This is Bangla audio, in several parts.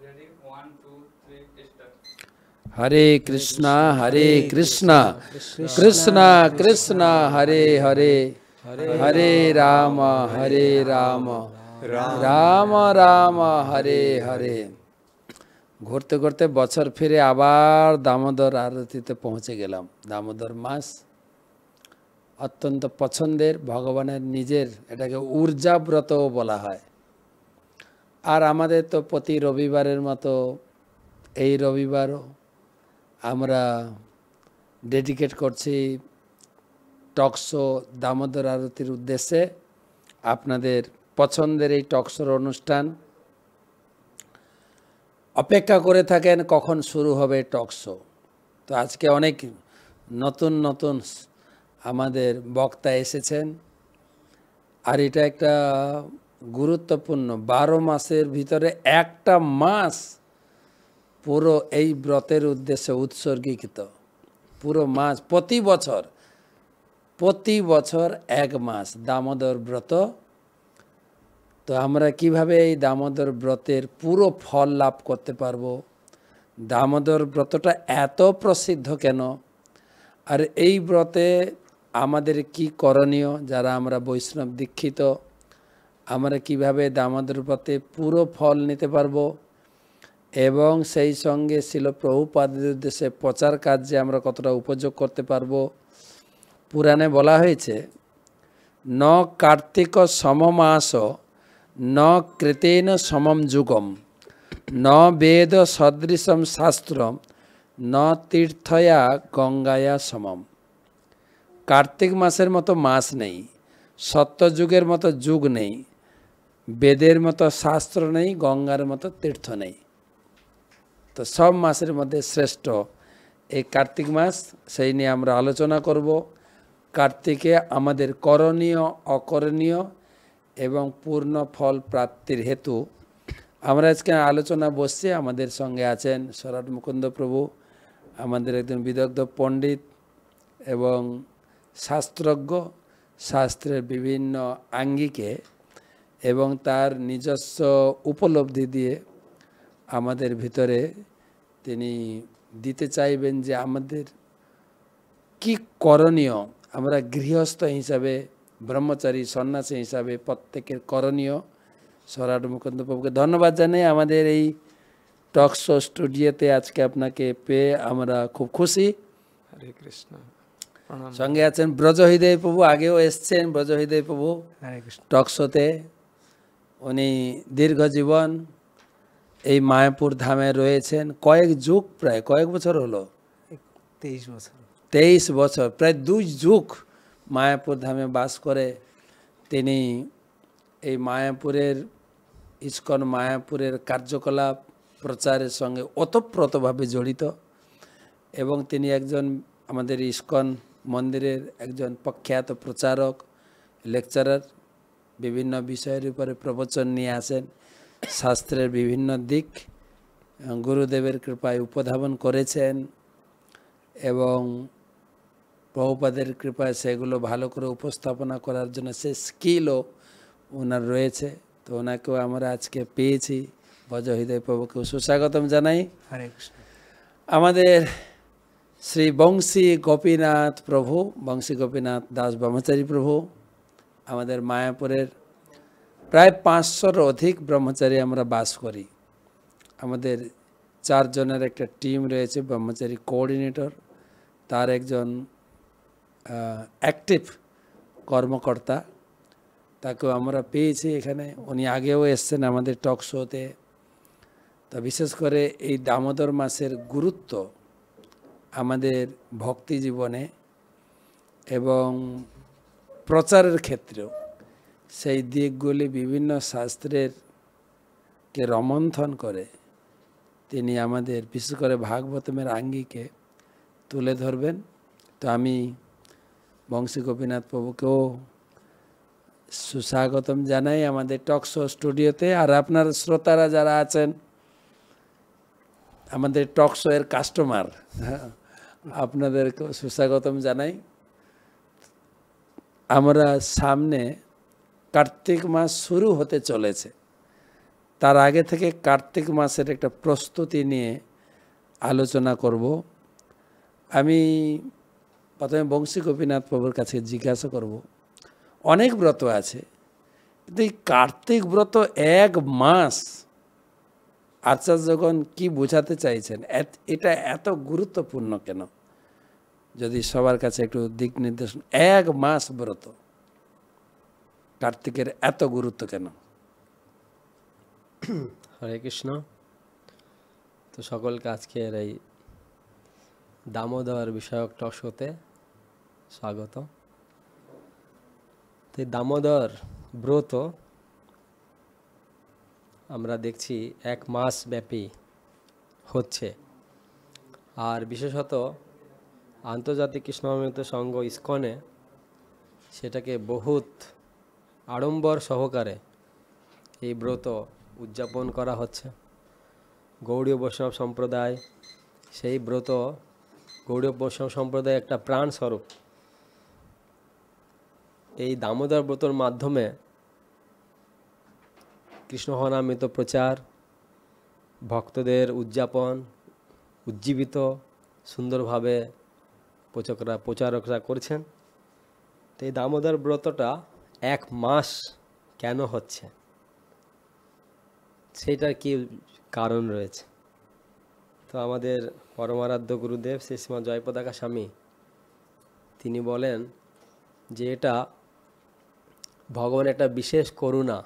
Ready? 1, 2, 3, start. हरे कृष्णा कृष्णा कृष्णा हरे हरे हरे राम राम राम हरे हरे। ঘুরতে ঘুরতে বছর ফিরে আবার দামোদর আরতিতে পৌঁছে গেলাম। দামোদর মাস অত্যন্ত পছন্দের, ভগবানের নিজের, এটাকে ঊর্জা ব্রতও বলা হয়। আর আমাদের তো প্রতি রবিবারের মতো এই রবিবারও আমরা ডেডিকেট করছি টকশো দামোদর আরতির উদ্দেশ্যে। আপনাদের পছন্দের এই টকশোর অনুষ্ঠান অপেক্ষা করে থাকেন কখন শুরু হবে টকশো। তো আজকে অনেক নতুন নতুন আমাদের বক্তা এসেছেন। আর এটা একটা গুরুত্বপূর্ণ, 12 মাসের ভিতরে একটা মাস পুরো এই ব্রতের উদ্দেশ্যে উৎসর্গীকৃত। পুরো মাস, প্রতি বছর এক মাস দামোদর ব্রত। তো আমরা কিভাবে এই দামোদর ব্রতের পুরো ফল লাভ করতে পারবো, দামোদর ব্রতটা এত প্রসিদ্ধ কেন, আর এই ব্রতে আমাদের কি করণীয়, যারা আমরা বৈষ্ণব দীক্ষিত আমরা কিভাবে দামোদর ব্রতে পুরো ফল নিতে পারবো, এবং সেই সঙ্গে ছিল প্রভুপাদের উদ্দেশ্যে প্রচার কার্যে আমরা কতটা উপযোগ করতে পারবো। পুরাণে বলা হয়েছে, ন কার্তিক সমমাস ন কৃতেন সমম যুগম ন বেদ সদৃশম শাস্ত্রম ন তীর্থয়া গঙ্গায়া সমম। কার্তিক মাসের মতো মাস নেই, সত্যযুগের মতো যুগ নেই, বেদের মতো শাস্ত্র নেই, গঙ্গার মতো তীর্থ নেই। তো সব মাসের মধ্যে শ্রেষ্ঠ এই কার্তিক মাস, সেই নিয়ে আমরা আলোচনা করব। কার্তিকে আমাদের করণীয় অকরণীয় এবং পূর্ণ ফল প্রাপ্তির হেতু আমরা আজকে আলোচনা বসছি। আমাদের সঙ্গে আছেন সরাট মুকুন্দ প্রভু, আমাদের একজন বিদগ্ধ পণ্ডিত এবং শাস্ত্রজ্ঞ, শাস্ত্রের বিভিন্ন আঙ্গিকে এবং তার নিজস্ব উপলব্ধি দিয়ে আমাদের ভিতরে তিনি দিতে চাইবেন যে আমাদের কি করণীয়। আমরা গৃহস্থ হিসাবে, ব্রহ্মচারী সন্ন্যাসী হিসাবে প্রত্যেকের করণীয়। সরাট মুকুন্দ প্রভুকে ধন্যবাদ জানাই আমাদের এই টকশো স্টুডিওতে আজকে আপনাকে পেয়ে আমরা খুব খুশি। হরে কৃষ্ণ। সঙ্গে আছেন ব্রজহৃদয় প্রভু, আগেও এসছেন ব্রজহৃদয় প্রভু টকশোতে। উনি দীর্ঘ জীবন এই মায়াপুর ধামে রয়েছেন, কয়েক যুগ, প্রায় কয়েক বছর হলো, 23 বছর, প্রায় 2 যুগ মায়াপুর ধামে বাস করে তিনি এই মায়াপুরের ইস্কন মায়াপুরের কার্যকলাপ প্রচারের সঙ্গে ওতপ্রোতভাবে জড়িত। এবং তিনি একজন আমাদের ইস্কন মন্দিরের একজন প্রখ্যাত প্রচারক, লেকচারার, বিভিন্ন বিষয়ের উপরে প্রবচন নিয়ে আসেন, শাস্ত্রের বিভিন্ন দিক গুরুদেবের কৃপায় উপধাবন করেছেন এবং প্রভুপাদের কৃপায় সেগুলো ভালো করে উপস্থাপনা করার জন্য সে স্কিলও ওনার রয়েছে। তো ওনাকেও আমরা আজকে পেয়েছি। ব্রজহৃদয় প্রভুকেও সুস্বাগতম জানাই। হরে কৃষ্ণ। আমাদের শ্রী বংশী গোপীনাথ প্রভু, বংশী গোপীনাথ দাস ব্রহ্মচারী প্রভু, আমাদের মায়াপুরের প্রায় 500-র অধিক ব্রহ্মচারী আমরা বাস করি। আমাদের 4 জনের একটা টিম রয়েছে, ব্রহ্মচারী কোঅর্ডিনেটর, তার একজন অ্যাক্টিভ কর্মকর্তা, তাকেও আমরা পেয়েছি এখানে। উনি আগেও এসছেন আমাদের টক শোতে। তা বিশেষ করে এই দামোদর মাসের গুরুত্ব আমাদের ভক্তি জীবনে এবং প্রচারের ক্ষেত্রেও, সেই দিকগুলি বিভিন্ন শাস্ত্রের কে রমন্থন করে তিনি আমাদের বিশেষ করে ভাগবতমের আঙ্গিকে তুলে ধরবেন। তো আমি বংশী গোপীনাথ প্রভুকেও সুস্বাগতম জানাই আমাদের টকশো স্টুডিওতে। আর আপনার শ্রোতারা যারা আছেন, আমাদের টকশো এর কাস্টমার, আপনাদেরকেও সুস্বাগতম জানাই। আমরা সামনে কার্তিক মাস শুরু হতে চলেছে, তার আগে থেকে কার্তিক মাসের একটা প্রস্তুতি নিয়ে আলোচনা করব। আমি প্রথমে বংশী গোপীনাথ প্রভুর কাছে জিজ্ঞাসা করব, অনেক ব্রত আছে, কিন্তু এই কার্তিক ব্রত 1 মাস আচার্যগণ কি বোঝাতে চাইছেন, এটা এত গুরুত্বপূর্ণ কেন? যদি সবার কাছে একটু দিক নির্দেশন, 1 মাস ব্রত, কার্তিকের এত গুরুত্ব কেন? হরে কৃষ্ণ। তো সকলকে আজকের এই দামোদর বিষয়ক টক শোতে স্বাগত। তো এই দামোদর ব্রত আমরা দেখছি 1 মাস ব্যাপী হচ্ছে, আর বিশেষত আন্তর্জাতিক কৃষ্ণামৃত সংঘ ইস্কনে সেটাকে বহুত আড়ম্বর সহকারে এই ব্রত উদযাপন করা হচ্ছে। গৌড়ীয় বৈষ্ণব সম্প্রদায় সেই ব্রত, গৌড়ীয় বৈষ্ণব সম্প্রদায় একটা প্রাণ স্বরূপ। এই দামোদর ব্রতর মাধ্যমে কৃষ্ণ হরিনামৃত প্রচার, ভক্তদের উদযাপন, উজ্জীবিত সুন্দরভাবে প্রচারকরা করছেন। তো এই দামোদর ব্রতটা 1 মাস কেন হচ্ছে, সেইটার কি কারণ রয়েছে? তো আমাদের পরমারাধ্য গুরুদেব শ্রী শ্রীমৎ জয়পতাকা স্বামী তিনি বলেন যে এটা ভগবানের একটা বিশেষ করুণা,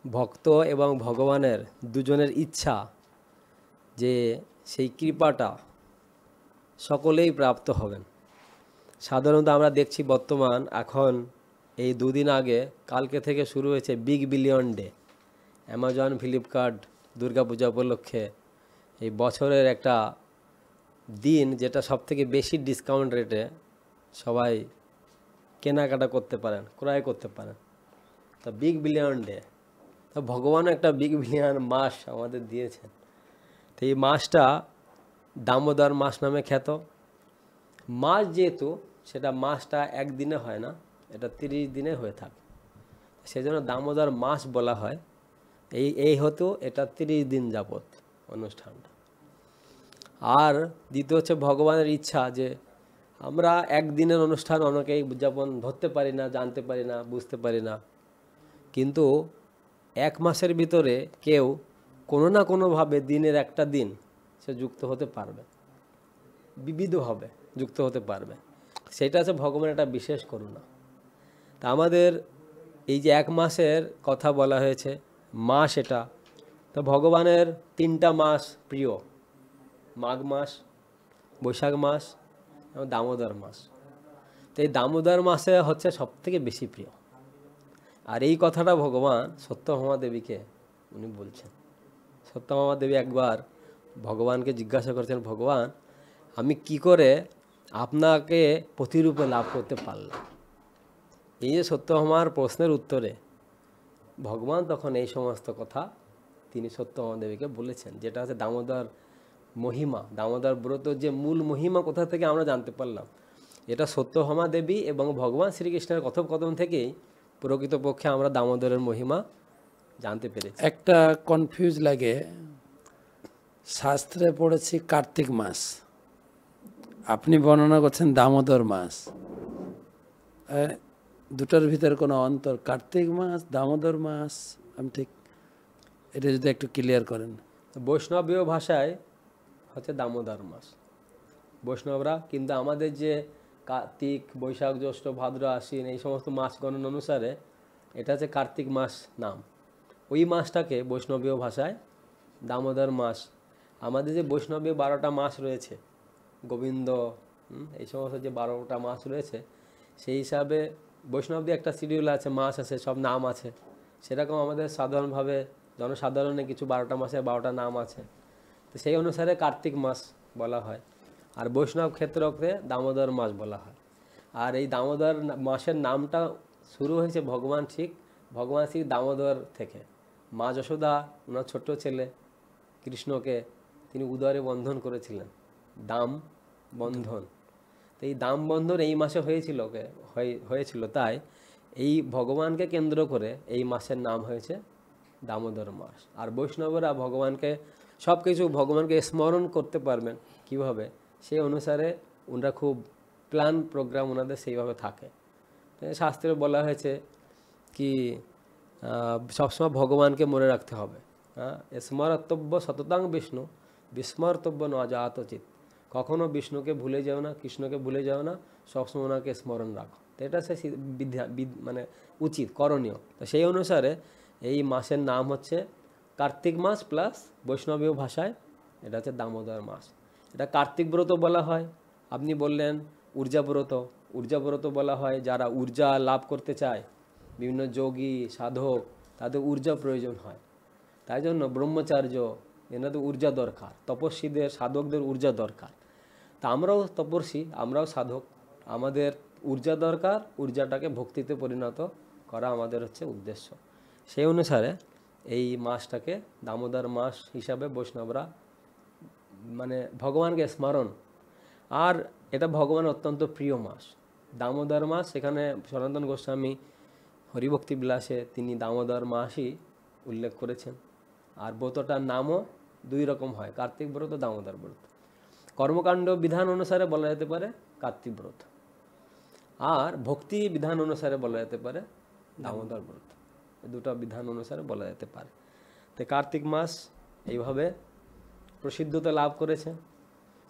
ভক্ত এবং ভগবানের দুজনের ইচ্ছা যে সেই কৃপাটা সকলেই প্রাপ্ত হবেন। সাধারণত আমরা দেখছি বর্তমান এখন এই 2 দিন আগে কালকে থেকে শুরু হয়েছে big billion day. Amazon, Flipkart Durga Puja উপলক্ষে এই বছরের একটা দিন যেটা সবথেকে বেশি ডিসকাউন্ট রেটে সবাই কেনাকাটা করতে পারেন, ক্রয় করতে পারেন। তো বিগ বিলিয়ন ডে, তো ভগবানও একটা বিগ বিলিয়ন মাস আমাদের দিয়েছেন। তো এই মাসটা দামোদর মাস নামে খ্যাত। মাস যেহেতু সেটা মাসটা 1 দিনে হয় না, এটা 30 দিনে হয়ে থাকে, সেজন্য দামোদর মাস বলা হয়। এই হতো এটা 30 দিন যাবত অনুষ্ঠানটা। আর দ্বিতীয় হচ্ছে ভগবানের ইচ্ছা যে আমরা 1 দিনের অনুষ্ঠান অনেকেই উদযাপন ধরতে পারি না, জানতে পারি না, বুঝতে পারি না, কিন্তু 1 মাসের ভিতরে কেউ কোনো না কোনোভাবে দিনের একটা দিন সে যুক্ত হতে পারবে, বিবিধভাবে যুক্ত হতে পারবে। সেটা হচ্ছে ভগবানের একটা বিশেষ করুণা। তা আমাদের এই যে 1 মাসের কথা বলা হয়েছে, মাস এটা, তো ভগবানের 3টা মাস প্রিয়, মাঘ মাস, বৈশাখ মাস এবং দামোদর মাস। তো এই দামোদর মাসে হচ্ছে সবথেকে বেশি প্রিয়। আর এই কথাটা ভগবান সত্যভামা দেবীকে উনি বলছেন। সত্যভামা দেবী একবার ভগবানকে জিজ্ঞাসা করেছেন, ভগবান আমি কি করে আপনাকে প্রতিরূপে লাভ করতে পারলাম? এই যে সত্যভামার প্রশ্নের উত্তরে ভগবান তখন এই সমস্ত কথা তিনি সত্যভামা দেবীকে বলেছেন, যেটা হচ্ছে দামোদর মহিমা। দামোদর ব্রত যে মূল মহিমা কোথা থেকে আমরা জানতে পারলাম, এটা সত্যভামা দেবী এবং ভগবান শ্রীকৃষ্ণের কথোপকথন থেকেই প্রকৃতপক্ষে আমরা দামোদরের মহিমা জানতে পেরেছি। একটা কনফিউজ লাগে, শাস্ত্রে পড়েছি কার্তিক মাস, আপনি বর্ণনা করছেন দামোদর মাস, দুটোর ভিতরে কোনো অন্তর? কার্তিক মাস, দামোদর মাস, আমি ঠিক এটা যদি একটু ক্লিয়ার করেন। বৈষ্ণবীয় ভাষায় হচ্ছে দামোদর মাস বৈষ্ণবরা, কিন্তু আমাদের যে কার্তিক, বৈশাখ, জ্যৈষ্ঠ, ভাদ্র, আশ্বিন এই সমস্ত মাস গণনা অনুসারে এটা হচ্ছে কার্তিক মাস নাম। ওই মাসটাকে বৈষ্ণবীয় ভাষায় দামোদর মাস। আমাদের যে বৈষ্ণবীয় 12টা মাস রয়েছে, গোবিন্দ এই সমস্ত যে 12টা মাস রয়েছে, সেই হিসাবে বৈষ্ণবদের একটা শিডিউল আছে, মাস আছে, সব নাম আছে। সেরকম আমাদের সাধারণভাবে জনসাধারণে কিছু 12টা মাসে 12টা নাম আছে। তো সেই অনুসারে কার্তিক মাস বলা হয়, আর বৈষ্ণব ক্ষেত্রকে দামোদর মাস বলা হয়। আর এই দামোদর মাসের নামটা শুরু হয়েছে ভগবান শ্রী দামোদর থেকে। মা যশোদা ওনার ছোট্ট ছেলে কৃষ্ণকে তিনি উদরে বন্ধন করেছিলেন, দাম বন্ধন। তো এই দাম বন্ধন এই মাসে হয়েছিল, তাই এই ভগবানকে কেন্দ্র করে এই মাসের নাম হয়েছে দামোদর মাস। আর বৈষ্ণবরা ভগবানকে সব কিছু ভগবানকে স্মরণ করতে পারবেন কিভাবে, সেই অনুসারে ওনারা খুব প্ল্যান প্রোগ্রাম ওনাদের সেইভাবে থাকে। শাস্ত্রে বলা হয়েছে কি সবসময় ভগবানকে মনে রাখতে হবে। হ্যাঁ, স্মরতব্য সততাং বিষ্ণু বিস্মর্তব্য ন জাতচিত। কখনো বিষ্ণুকে ভুলে যাও না, কৃষ্ণকে ভুলে যাও না, সবসময় ওনাকে স্মরণ রাখো। তো এটা সে মানে উচিত করণীয়। তো সেই অনুসারে এই মাসের নাম হচ্ছে কার্তিক মাস প্লাস বৈষ্ণবীয় ভাষায় এটা হচ্ছে দামোদর মাস। এটা কার্তিক ব্রত বলা হয়। আপনি বললেন ঊর্জা ব্রত, ঊর্জা ব্রত বলা হয় যারা ঊর্জা লাভ করতে চায়, বিভিন্ন যোগী সাধক, তাদের ঊর্জা প্রয়োজন হয়। তাই জন্য ব্রহ্মচার্য এনাদের ঊর্জা দরকার, তপস্বীদের সাধকদের ঊর্জা দরকার। তা আমরাও তপস্বী, আমরাও সাধক, আমাদের ঊর্জা দরকার, ঊর্জাটাকে ভক্তিতে পরিণত করা আমাদের হচ্ছে উদ্দেশ্য। সেই অনুসারে এই মাসটাকে দামোদর মাস হিসাবে বৈষ্ণবরা মানে ভগবানকে স্মরণ, আর এটা ভগবানের অত্যন্ত প্রিয় মাস দামোদর মাস। সেখানে সনাতন গোস্বামী হরিভক্তি বিলাসে তিনি দামোদর মাসই উল্লেখ করেছেন। আর ব্রতটার নামও দুই রকম হয়, কার্তিক ব্রত, দামোদর ব্রত। কর্মকাণ্ড বিধান অনুসারে বলা যেতে পারে কার্তিক ব্রত, আর ভক্তি বিধান অনুসারে বলা যেতে পারে দামোদর ব্রত। দুটো বিধান অনুসারে বলা যেতে পারে। তো কার্তিক মাস এইভাবে প্রসিদ্ধতা লাভ করেছে।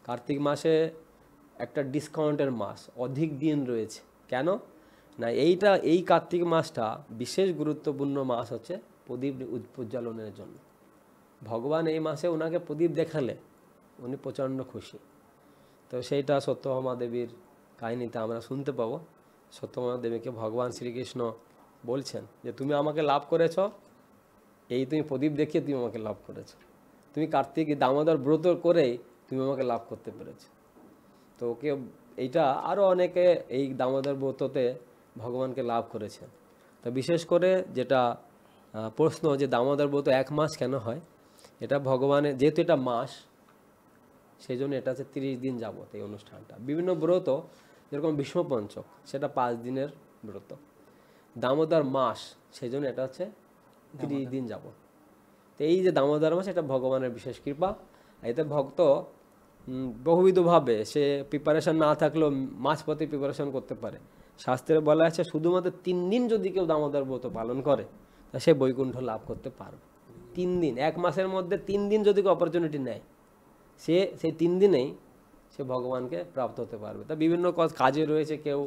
কার্তিক মাসে একটা ডিসকাউন্টের মাস, অধিক দিন রয়েছে। কেন না, এই কার্তিক মাসটা বিশেষ গুরুত্বপূর্ণ মাস হচ্ছে প্রদীপ প্রজ্বালনের জন্য। ভগবান এই মাসে ওনাকে প্রদীপ দেখালে উনি প্রচণ্ড খুশি। তো সেইটা সত্যভামা দেবীর কাহিনীতে আমরা শুনতে পাবো। সত্যভামা দেবীকে ভগবান শ্রীকৃষ্ণ বলছেন যে তুমি আমাকে লাভ করেছ, এই তুমি প্রদীপ দেখিয়ে তুমি আমাকে লাভ করেছ, তুমি কার্তিক দামোদর ব্রত করেই তুমি আমাকে লাভ করতে পেরেছ। তো ওকে এইটা আরও অনেকে এই দামোদর ব্রততে ভগবানকে লাভ করেছেন। তো বিশেষ করে যেটা প্রশ্ন যে দামোদর ব্রত 1 মাস কেন হয়, এটা ভগবানের যেহেতু এটা মাস, সেই জন্য এটা হচ্ছে 30 দিন যাবত এই অনুষ্ঠানটা। বিভিন্ন ব্রত যেরকম বিষ্ণুপঞ্চক সেটা 5 দিনের ব্রত, দামোদর মাস সেই জন্য এটা হচ্ছে 30 দিন যাবত। তো এই যে দামোদর মাস, এটা ভগবানের বিশেষ কৃপা। এতে ভক্ত বহুবিধভাবে সে প্রিপারেশন না থাকলেও মাঝপথে প্রিপারেশন করতে পারে। শাস্ত্রে বলা আছে শুধুমাত্র 3 দিন যদি কেউ দামোদর ব্রত পালন করে তা সে বৈকুণ্ঠ লাভ করতে পারবে। 3 দিন, 1 মাসের মধ্যে 3 দিন যদি কেউ অপরচুনিটি নেয়, সে সেই 3 দিনেই সে ভগবানকে প্রাপ্ত হতে পারবে। তা বিভিন্ন কাজে রয়েছে, কেউ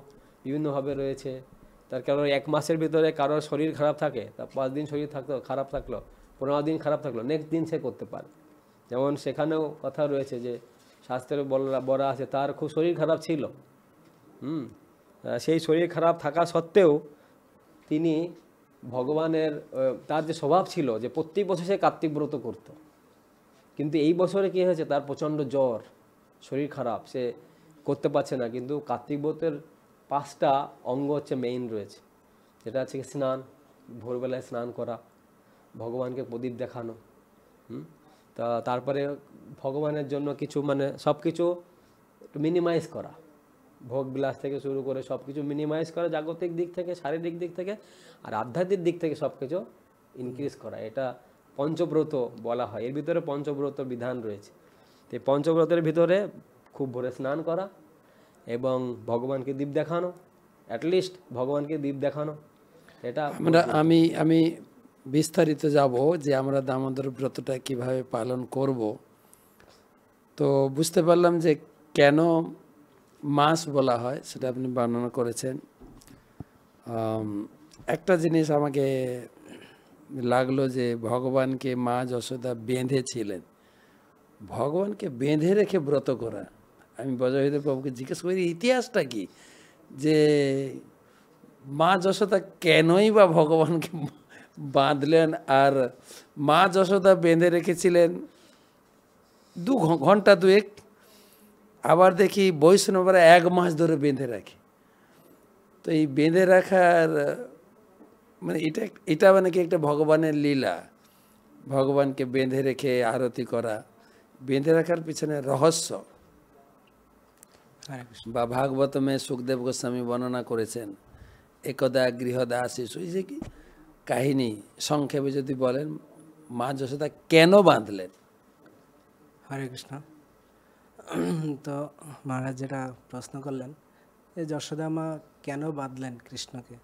বিভিন্নভাবে রয়েছে। তার কারণ 1 মাসের ভিতরে কারোর শরীর খারাপ থাকে, তা 5 দিন শরীর খারাপ থাকলো, 15 দিন খারাপ থাকলো, নেক্সট দিন সে করতে পারে। যেমন সেখানেও কথা রয়েছে যে শাস্ত্রে বলা আছে তার খুব শরীর খারাপ ছিল, সেই শরীর খারাপ থাকা সত্ত্বেও তিনি ভগবানের তার যে স্বভাব ছিল যে প্রত্যেক বছর সে কার্তিক ব্রত করত, কিন্তু এই বছরে কী হয়েছে, তার প্রচণ্ড জ্বর, শরীর খারাপ, সে করতে পারছে না। কিন্তু কার্তিক ব্রতের 5টা অঙ্গ হচ্ছে মেইন রয়েছে, যেটা হচ্ছে স্নান, ভোরবেলায় স্নান করা, ভগবানকে প্রদীপ দেখানো, তারপরে ভগবানের জন্য কিছু মানে সব কিছু মিনিমাইজ করা, ভোগ বিলাস থেকে শুরু করে সব কিছু মিনিমাইজ করা, জাগতিক দিক থেকে, শারীরিক দিক থেকে, আর আধ্যাত্মিক দিক থেকে সব কিছু ইনক্রিজ করা। এটা পঞ্চব্রত বলা হয়। এর ভিতরে পঞ্চব্রত বিধান রয়েছে। তো এই পঞ্চব্রতের ভিতরে খুব ভোরে স্নান করা এবং ভগবানকে দীপ দেখানো, অ্যাটলিস্ট ভগবানকে দীপ দেখানো। এটা আমি বিস্তারিত যাব যে আমরা দামোদর ব্রতটা কিভাবে পালন করব। তো বুঝতে পারলাম যে কেন মাস বলা হয়, সেটা আপনি বর্ণনা করেছেন। একটা জিনিস আমাকে লাগলো যে ভগবানকে মা যশোদা বেঁধেছিলেন, ভগবানকে বেঁধে রেখে ব্রত করা। আমি বজহীদেব প্রভুকে জিজ্ঞেস করি ইতিহাসটা কি, যে মা যশোদা কেনই বা ভগবানকে বাঁধলেন, আর মা যশোদা বেঁধে রেখেছিলেন 2 ঘন্টা 2 আবার দেখি বৈষ্ণবরা 1 মাস ধরে বেঁধে রাখে। তো এই বেঁধে রাখার মানে এটা মানে কি একটা ভগবানের লীলা, ভগবানকে বেঁধে রেখে আরতি করা, বেঁধে রাখার পিছনে রহস্য বা ভাগবতমে সুখদেব গোস্বামী বর্ণনা করেছেন। একদা গৃহদাসী, যে কি কাহিনী সংক্ষেপে যদি বলেন, মা যশোদা কেন বাঁধলেন? হরে কৃষ্ণ। তো মহারাজ যেটা প্রশ্ন করলেন যে যশোদা মা কেন বাঁধলেন কৃষ্ণকে,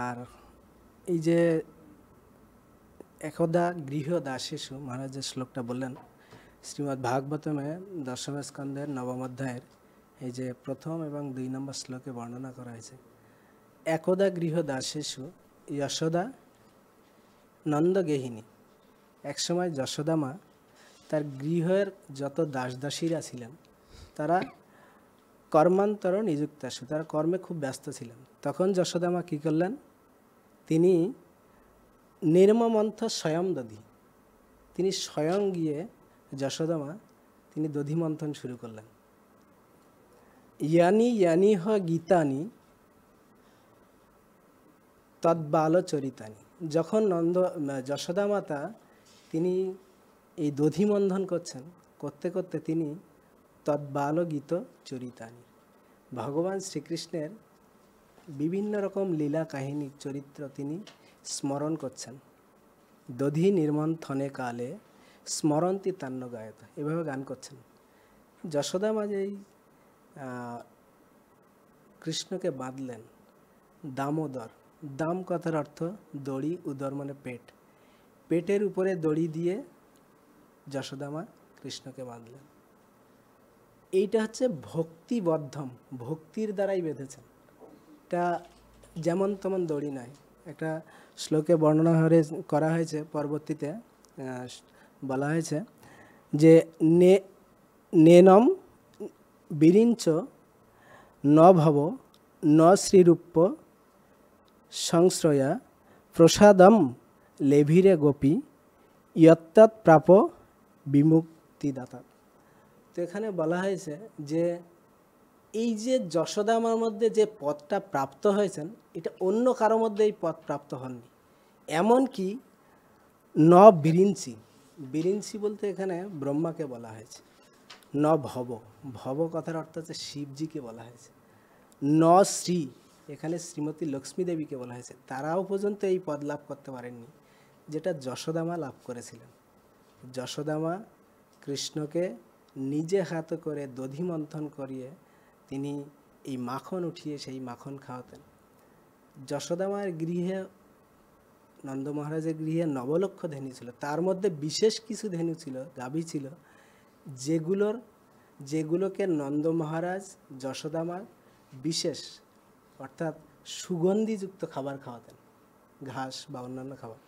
আর এই যে একদা গৃহ দাসেষু মহারাজ যে শ্লোকটা বললেন শ্রীমদ্ ভাগবতমে দশম স্কন্ধের নবম অধ্যায়ের এই যে প্রথম এবং 2 নম্বর শ্লোকে বর্ণনা করা হয়েছে, একদা গৃহ দাসেষু যশোদা নন্দগেহিনী। একসময় যশোদা মা তার গৃহের যত দাস দাসীরা ছিলেন তারা কর্মান্তর নিযুক্ত, তারা কর্মে খুব ব্যস্ত ছিলেন। তখন যশোদা মা কী করলেন, তিনি নির্মমন্থ স্বয়ং দধি, তিনি স্বয়ং গিয়ে যশোদা মা তিনি দধি মন্থন শুরু করলেন। ইয়ানি ইয়ানি হ গীতানি তদ্বাল চরিতানি। যখন যশোদা মাতা তিনি এই দধি মন্থন করছেন, করতে করতে তিনি তদ্বাল গীত চরিতানি, ভগবান শ্রীকৃষ্ণের বিভিন্ন রকম লীলা কাহিনী চরিত্র তিনি স্মরণ করছেন। দধি নির্মন্থনে কালে স্মরন্তি তান্ন গায়ত, এভাবে গান করছেন। যশোদা মা যেই কৃষ্ণকে বাঁধলেন, দামোদর, দাম কথার অর্থ দড়ি, উদর মানে পেট, পেটের উপরে দড়ি দিয়ে যশোদা মা কৃষ্ণকে বাঁধলেন। এইটা হচ্ছে ভক্তিবদ্ধম, ভক্তির দ্বারাই বেঁধেছেন। এটা যেমন তেমন দড়ি নয়। একটা শ্লোকে বর্ণনা করা হয়েছে, পরবর্তীতে বলা হয়েছে যে নেনম বিরিঞ্চ ন ভব ন শ্রীরূপ সংশ্রয়া প্রসাদম লেভিরে গোপী ইয়ত্তৎ প্রাপ বিমুক্তিদাতা। তো এখানে বলা হয়েছে যে এই যে যশোদা মার মধ্যে যে পদটা প্রাপ্ত হয়েছেন, এটা অন্য কারো মধ্যে এই পদ প্রাপ্ত হননি। এমনকি ন বিরিঞ্চি, বিরিঞ্চি বলতে এখানে ব্রহ্মাকে বলা হয়েছে। ন ভব, ভব কথার অর্থ হচ্ছে শিবজিকে বলা হয়েছে। ন শ্রী, এখানে শ্রীমতী লক্ষ্মী দেবীকে বলা হয়েছে। তারাও পর্যন্ত এই পদ লাভ করতে পারেননি যেটা যশোদামা লাভ করেছিলেন। যশোদামা কৃষ্ণকে নিজে হাতে করে দধি মন্থন করিয়ে তিনি এই মাখন উঠিয়ে সেই মাখন খাওয়াতেন। যশোদামার গৃহে, নন্দ মহারাজের গৃহে 9 লক্ষ ধেনু ছিল, তার মধ্যে বিশেষ কিছু ধেনু ছিল, গাভী ছিল, যেগুলোকে নন্দ মহারাজ যশোদামা বিশেষ অর্থাৎ সুগন্ধিযুক্ত খাবার খাওয়াতেন, ঘাস বা অন্যান্য খাবার।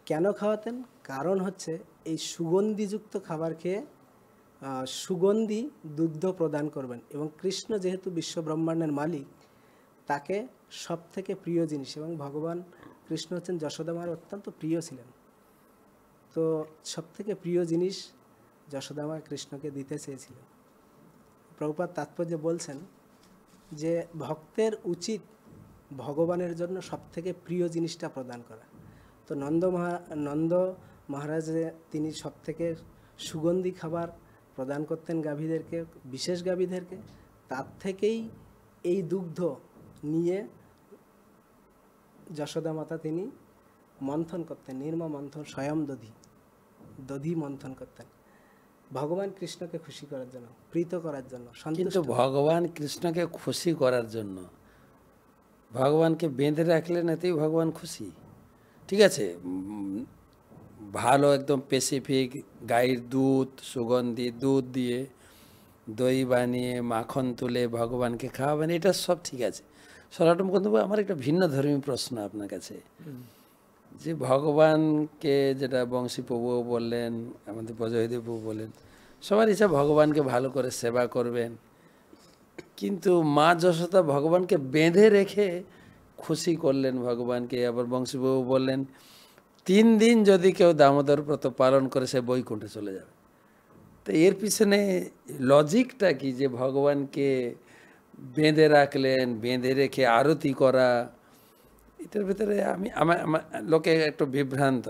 কেন খাওয়াতেন? কারণ হচ্ছে এই সুগন্ধিযুক্ত খাবার খেয়ে সুগন্ধি দুগ্ধ প্রদান করবেন, এবং কৃষ্ণ যেহেতু বিশ্ব ব্রহ্মাণ্ডের মালিক, তাকে সব থেকে প্রিয় জিনিস, এবং ভগবান কৃষ্ণ হচ্ছেন যশোদামার অত্যন্ত প্রিয় ছিলেন। তো সব থেকে প্রিয় জিনিস যশোদামা কৃষ্ণকে দিতে চেয়েছিলেন। প্রভুপাদ তাৎপর্য বলছেন যে ভক্তের উচিত ভগবানের জন্য সব থেকে প্রিয় জিনিসটা প্রদান করা। তো নন্দ মহারাজে তিনি সব থেকে সুগন্ধি খাবার প্রদান করতেন গাভীদেরকে, বিশেষ গাভীদেরকে। তার থেকেই এই দুগ্ধ নিয়ে যশোদা মাতা তিনি মন্থন করতেন, নির্মা মন্থন, স্বয়ং দধি মন্থন করতেন ভগবান কৃষ্ণকে খুশি করার জন্য, প্রীত করার জন্য। কিন্তু ভগবান কৃষ্ণকে খুশি করার জন্য ভগবানকে বেঁধে রাখলে নাতেই ভগবান খুশি। ঠিক আছে, ভালো একদম স্পেসিফিক গাইর দুধ, সুগন্ধি দুধ দিয়ে দই বানিয়ে মাখন তুলে ভগবানকে খাওয়াবেন, এটা সব ঠিক আছে। সনাতন বন্ধু, আমার একটা ভিন্ন ধর্মী প্রশ্ন আপনার কাছে, যে ভগবানকে, যেটা বংশী প্রভুও বললেন, আমাদের বজয়দেব প্রভু বললেন, সবার ইচ্ছা ভগবানকে ভালো করে সেবা করবেন, কিন্তু মা যশোদা ভগবানকে বেঁধে রেখে খুশি করলেন ভগবানকে। আবার বংশীবাবু বললেন 3 দিন যদি কেউ দামোদর ব্রত পালন করে সে বৈকুণ্ঠে চলে যাবে। তো এর পিছনে লজিকটা কি, যে ভগবানকে বেঁধে রাখলেন, বেঁধে রেখে আরতি করা, এটার ভিতরে আমার লোকে একটু বিভ্রান্ত।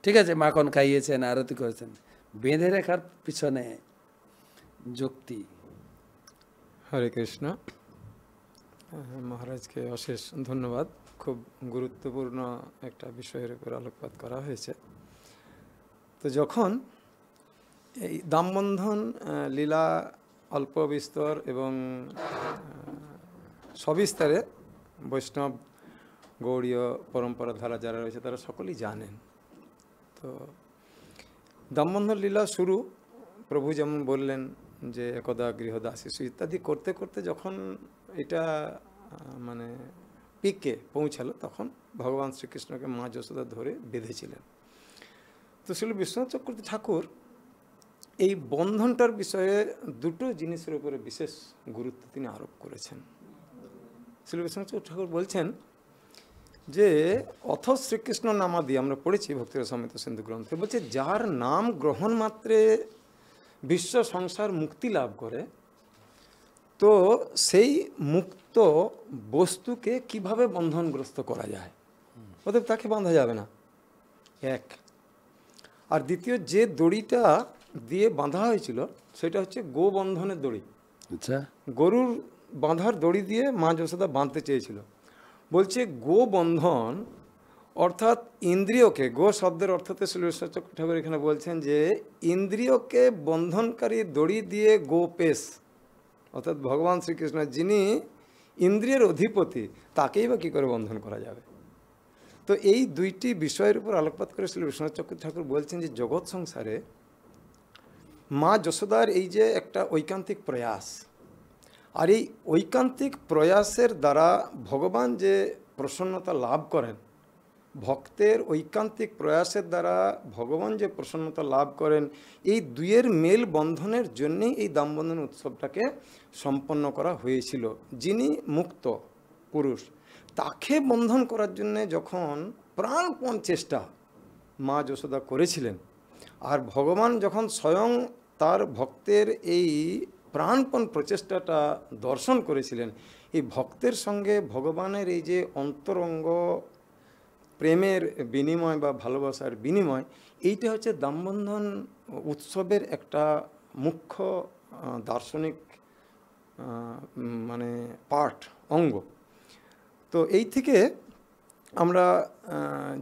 ঠিক আছে, মাখন খাইয়েছেন, আরতি করেছেন, বেঁধে রাখার পিছনে যুক্তি? হরে কৃষ্ণ। মহারাজকে অশেষ ধন্যবাদ। খুব গুরুত্বপূর্ণ একটা বিষয়ের উপর আলোকপাত করা হয়েছে। তো যখন এই দামবন্ধন লীলা অল্প বিস্তর এবং সবিস্তারে বৈষ্ণব গৌড়ীয় পরম্পরা ধারা যারা রয়েছে তারা সকলেই জানেন। তো দামবন্ধন লীলা শুরু, প্রভু যেমন বললেন যে একদা গৃহদাসী ইত্যাদি করতে করতে যখন এটা মানে পিকে পৌঁছালো, তখন ভগবান শ্রীকৃষ্ণকে মা যশোদা ধরে বেঁধেছিলেন। তো শ্রীল বিশ্বনাথ চক্রবর্তী ঠাকুর এই বন্ধনটার বিষয়ে দুটো জিনিসের উপরে বিশেষ গুরুত্ব তিনি আরোপ করেছেন। শ্রীল বিশ্বনাথ চক্রবর্তী ঠাকুর বলছেন যে অথ শ্রীকৃষ্ণ নামাদি, আমরা পড়েছি ভক্তিরসামৃত সিন্ধু গ্রন্থে, বলছে যার নাম গ্রহণ মাত্রে বিশ্ব সংসার মুক্তি লাভ করে, তো সেই মুক্ত বস্তুকে কিভাবে বন্ধনগ্রস্ত করা যায়, অতএব তাকে বাঁধা যাবে না, এক। আর দ্বিতীয়, যে দড়িটা দিয়ে বাঁধা হয়েছিল সেটা হচ্ছে গোবন্ধনের দড়ি। আচ্ছা, গরুর বাঁধার দড়ি দিয়ে মা যশোদা বাঁধতে চেয়েছিল। বলছে গোবন্ধন অর্থাৎ ইন্দ্রিয়কে, গো শব্দের অর্থতে শ্রী ঈশ্বর চক্র ঠাকুর এখানে বলছেন যে ইন্দ্রিয়কে বন্ধনকারী দড়ি দিয়ে গোপেশ, অর্থাৎ ভগবান শ্রীকৃষ্ণ যিনি ইন্দ্রিয়ের অধিপতি, তাকেই বা কী করে বন্ধন করা যাবে। তো এই দুইটি বিষয়ের উপর আলোকপাত করে শ্রী বিশ্বনাথ চক্র ঠাকুর বলছেন যে জগৎ সংসারে মা যশোদার এই যে একটা ঐকান্তিক প্রয়াস, আর এই ঐকান্তিক প্রয়াসের দ্বারা ভগবান যে প্রসন্নতা লাভ করেন, ভক্তের ঐকান্তিক প্রয়াসের দ্বারা ভগবান যে প্রসন্নতা লাভ করেন, এই দুইয়ের মেল বন্ধনের জন্যেই এই দামবন্ধন উৎসবটাকে সম্পন্ন করা হয়েছিল। যিনি মুক্ত পুরুষ, তাকে বন্ধন করার জন্যে যখন প্রাণপণ চেষ্টা মা যশোদা করেছিলেন, আর ভগবান যখন স্বয়ং তার ভক্তের এই প্রাণপণ প্রচেষ্টাটা দর্শন করেছিলেন, এই ভক্তের সঙ্গে ভগবানের এই যে অন্তরঙ্গ প্রেমের বিনিময় বা ভালোবাসার বিনিময়, এইটা হচ্ছে দামবন্ধন উৎসবের একটা মুখ্য দার্শনিক মানে পার্ট, অঙ্গ। তো এই থেকে আমরা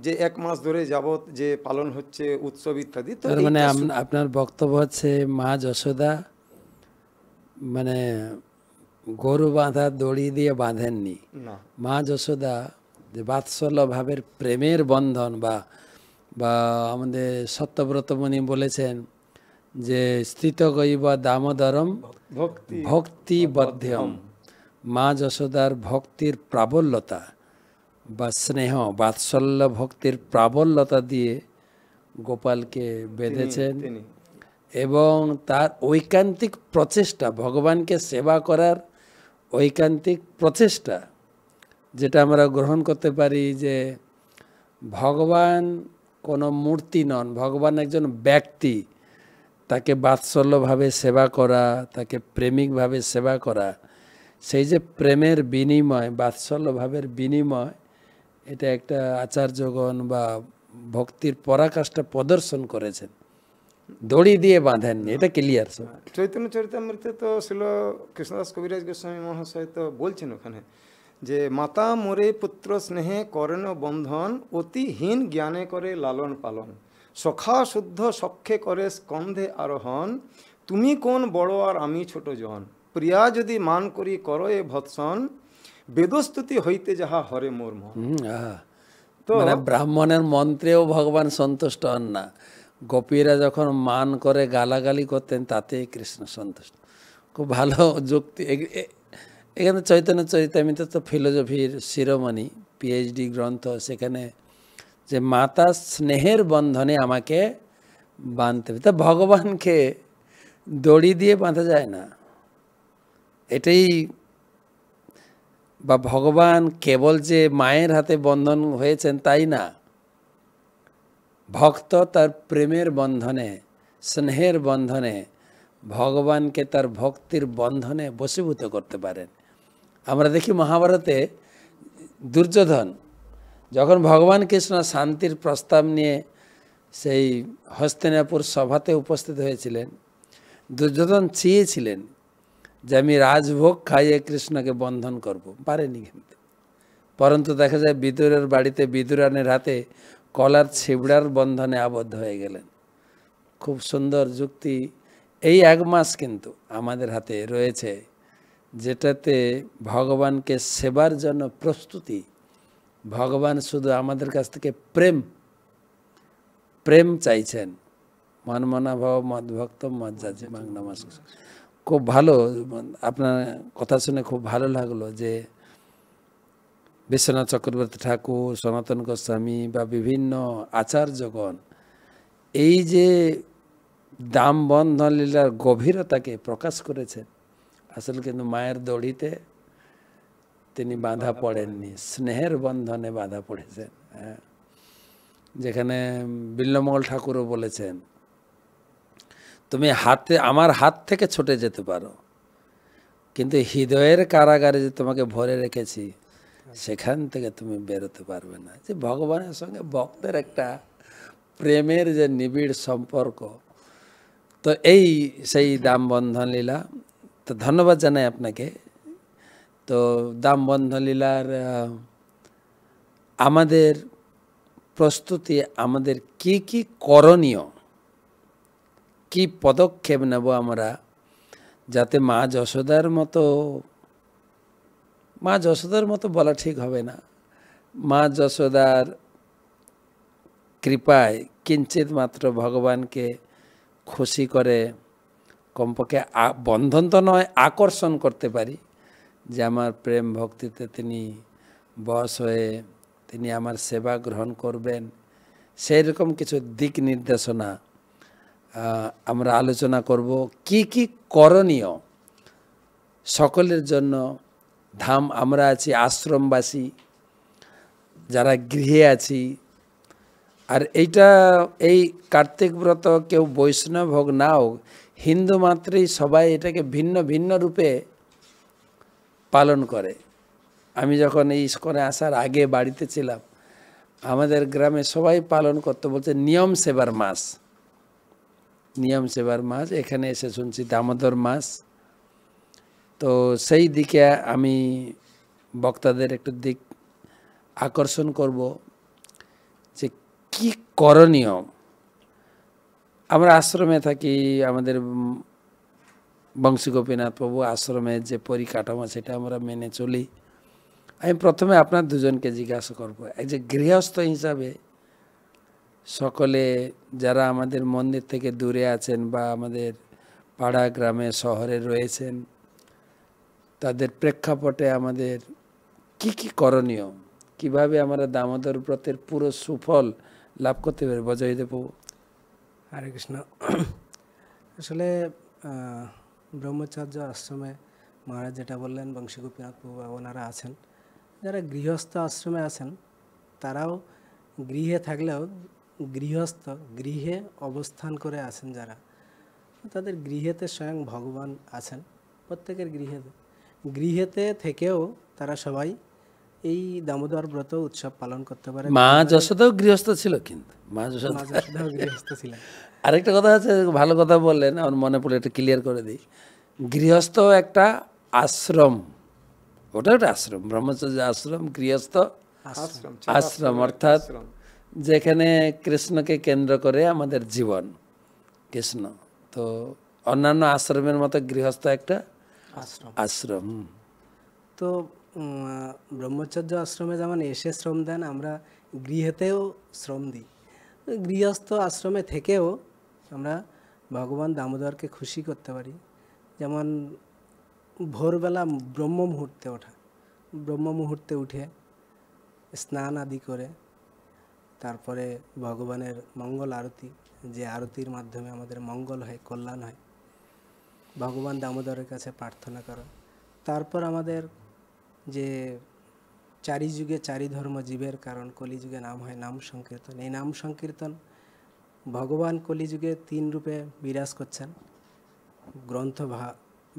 যে 1 মাস ধরে যাবত যে পালন হচ্ছে উৎসব ইত্যাদি, তো তার মানে আপনার বক্তব্য হচ্ছে মা যশোদা মানে গরু বাঁধা দড়ি দিয়ে বাঁধেননি। না, মা যশোদা যে বাৎসল্য ভাবের প্রেমের বন্ধন, বা আমাদের সত্যব্রত মুনি বলেছেন যে স্থিতগৈব দামোদরম ভক্তি ভক্তিবদ্ধম, মা যশোদার ভক্তির প্রাবল্যতা বা স্নেহ বাৎসল্য ভক্তির প্রাবল্যতা দিয়ে গোপালকে বেঁধেছেন, তিনি এবং তার ঐকান্তিক প্রচেষ্টা, ভগবানকে সেবা করার ঐকান্তিক প্রচেষ্টা, যেটা আমরা গ্রহণ করতে পারি যে ভগবান কোনো মূর্তি নন, ভগবান একজন ব্যক্তি, তাকে বাৎসল্যভাবে সেবা করা, তাকে প্রেমিকভাবে সেবা করা, সেই যে প্রেমের বিনিময়, বাৎসল্যভাবের বিনিময়, এটা একটা আচার্যগণ বা ভক্তির পরাকাষ্ঠা প্রদর্শন করেছেন, দড়ি দিয়ে বাঁধেননি, এটা ক্লিয়ার। চৈতন্য চরিতামৃতে তো ছিল কৃষ্ণদাস কবিরাজ গোস্বামী মহাশয় তো বলছেন ওখানে যে মাতা মোরে পুত্র স্নেহে করেন বন্ধন, অতিহীন জ্ঞানে করে লালন পালন, সখা শুদ্ধ সখ্যে করে স্কন্ধে আরোহণ, তুমি কোন বড় আর আমি ছোট জন, প্রিয়া যদি মান করি করো এ ভৎসন, বেদস্তুতি হইতে যাহা হরে মোর মন। তো মানে ব্রাহ্মণের মন্ত্রেও ভগবান সন্তুষ্ট হন না, গোপীরা যখন মান করে গালাগালি করতেন তাতেই কৃষ্ণ সন্তুষ্ট। খুব ভালো যুক্তি। এখানে চৈতন্য চরিতামৃত তো ফিলোজফির শিরোমণি পিএইচডি গ্রন্থ, সেখানে যে মাতা স্নেহের বন্ধনে আমাকে বাঁধতে হবে, তা ভগবানকে দড়ি দিয়ে বাঁধা যায় না, এটাই, বা ভগবান কেবল যে মায়ের হাতে বন্ধন হয়েছেন তাই না, ভক্ত তার প্রেমের বন্ধনে, স্নেহের বন্ধনে ভগবানকে তার ভক্তির বন্ধনে বশীভূত করতে পারেন। আমরা দেখি মহাভারতে দুর্যোধন যখন ভগবান কৃষ্ণ শান্তির প্রস্তাব নিয়ে সেই হস্তিনাপুর সভাতে উপস্থিত হয়েছিলেন, দুর্যোধন চেয়েছিলেন যে আমি রাজভোগ খাইয়ে কৃষ্ণকে বন্ধন করব, পারেনি। কিন্তু পরন্তু দেখা যায় বিদুরের বাড়িতে বিদুরানের হাতে কলার ছিবড়ার বন্ধনে আবদ্ধ হয়ে গেলেন। খুব সুন্দর যুক্তি। এই 1 মাস কিন্তু আমাদের হাতে রয়েছে, যেটাতে ভগবানকে সেবার জন্য প্রস্তুতি। ভগবান শুধু আমাদের কাছ থেকে প্রেম চাইছেন। মনমনা ভব মদ্ভক্ত মজ্জাজি মাং নমস্কার। খুব ভালো, আপনার কথা শুনে খুব ভালো লাগলো যে বিশ্বনাথ চক্রবর্তী ঠাকুর, সনাতন গোস্বামী বা বিভিন্ন আচার্যগণ এই যে দাম বন্ধন লীলার গভীরতাকে প্রকাশ করেছেন। আসলে কিন্তু মায়ের দড়িতে তিনি বাঁধা পড়েননি, স্নেহের বন্ধনে বাঁধা পড়েছেন। হ্যাঁ, যেখানে বিল্লমঙ্গল ঠাকুরও বলেছেন, তুমি আমার হাত থেকে ছুটে যেতে পারো, কিন্তু হৃদয়ের কারাগারে যে তোমাকে ভরে রেখেছি সেখান থেকে তুমি বেরোতে পারবে না। যে ভগবানের সঙ্গে ভক্তের একটা প্রেমের যে নিবিড় সম্পর্ক, তো এই সেই দাম বন্ধন লীলা। তো ধন্যবাদ জানাই আপনাকে। তো দাম বন্ধন লীলার আমাদের প্রস্তুতি, আমাদের কি কি করণীয়, কি পদক্ষেপ নেব আমরা, যাতে মা যশোদার মতো বলা ঠিক হবে না, মা যশোদার কৃপায় কিঞ্চিত মাত্র ভগবানকে খুশি করে, কমপক্ষে বন্ধন তো নয়, আকর্ষণ করতে পারি যে আমার প্রেম ভক্তিতে তিনি বশ হয়ে তিনি আমার সেবা গ্রহণ করবেন। সেই রকম কিছু দিক নির্দেশনা আমরা আলোচনা করব। কি কি করণীয় সকলের জন্য। আমরা আছি আশ্রমবাসী, যারা গৃহে আছি, আর এই কার্তিক ব্রত কেউ বৈষ্ণব হোক না হোক, হিন্দু মাত্রই সবাই এটাকে ভিন্ন ভিন্ন রূপে পালন করে। আমি যখন এই ইস্কনে আসার আগে বাড়িতে ছিলাম, আমাদের গ্রামে সবাই পালন করতে বলছে নিয়ম সেবার মাস। এখানে এসে শুনছি দামোদর মাস। তো সেই দিকে আমি বক্তাদের একটু দিক আকর্ষণ করব যে কি করণীয়। আমরা আশ্রমে থাকি, আমাদের বংশী গোপীনাথ প্রভু আশ্রমের যে পরিকাঠামো সেটা আমরা মেনে চলি। আমি প্রথমে আপনার দুজনকে জিজ্ঞাসা করব, এক যে গৃহস্থ হিসাবে সকলে যারা আমাদের মন্দির থেকে দূরে আছেন বা আমাদের পাড়া গ্রামে শহরে রয়েছেন, তাদের প্রেক্ষাপটে আমাদের কি কি করণীয়, কিভাবে আমরা দামোদর ব্রতের পুরো সুফল লাভ করতে পারি? বজয়দেব প্রভু। হরে কৃষ্ণ। আসলে ব্রহ্মচর্য আশ্রমে মহারাজ যেটা বললেন, বংশী গোপীনাথ প্রভু ওনারা আছেন, যারা গৃহস্থ আশ্রমে আছেন তারাও গৃহে থাকলেও গৃহে অবস্থান করে আছেন যারা, তাদের গৃহেতে স্বয়ং ভগবান আছেন। প্রত্যেকের গৃহেতে থেকেও তারা সবাই এই দামোদর ব্রত উৎসব পালন করতে পারে। মা যশোদাও গৃহস্থ ছিল, কিন্তু মা যশোদাও গৃহস্থ ছিলেন। আরেকটা কথা আছে, ভালো কথা বললেন, আমার মনে পড়ে এটা ক্লিয়ার করে দিই। গৃহস্থ একটা আশ্রম, ওটা একটা আশ্রম, ব্রহ্মচর্য আশ্রম, গৃহস্থ আশ্রম, অর্থাৎ যেখানে কৃষ্ণকে কেন্দ্র করে আমাদের জীবন, কৃষ্ণ। তো অন্যান্য আশ্রমের মতো গৃহস্থ একটা আশ্রম। তো ব্রহ্মচর্য আশ্রমে যেমন এসে শ্রম দেন, আমরা গৃহেতেও শ্রম দিই। গৃহস্থ আশ্রমে থেকেও আমরা ভগবান দামোদরকে খুশি করতে পারি। যেমন ভোরবেলা ব্রহ্ম মুহূর্তে উঠে স্নান আদি করে তারপরে ভগবানের মঙ্গল আরতি, যে আরতির মাধ্যমে আমাদের মঙ্গল হয়, কল্যাণ হয়, ভগবান দামোদরের কাছে প্রার্থনা করা। তারপর আমাদের যে চারি যুগে চারি ধর্ম জীবের কারণ, কলিযুগে নাম হয় নাম সংকীর্তন। এই নাম সংকীর্তন ভগবান কলিযুগে 3 রূপে বিরাজ করছেন, গ্রন্থ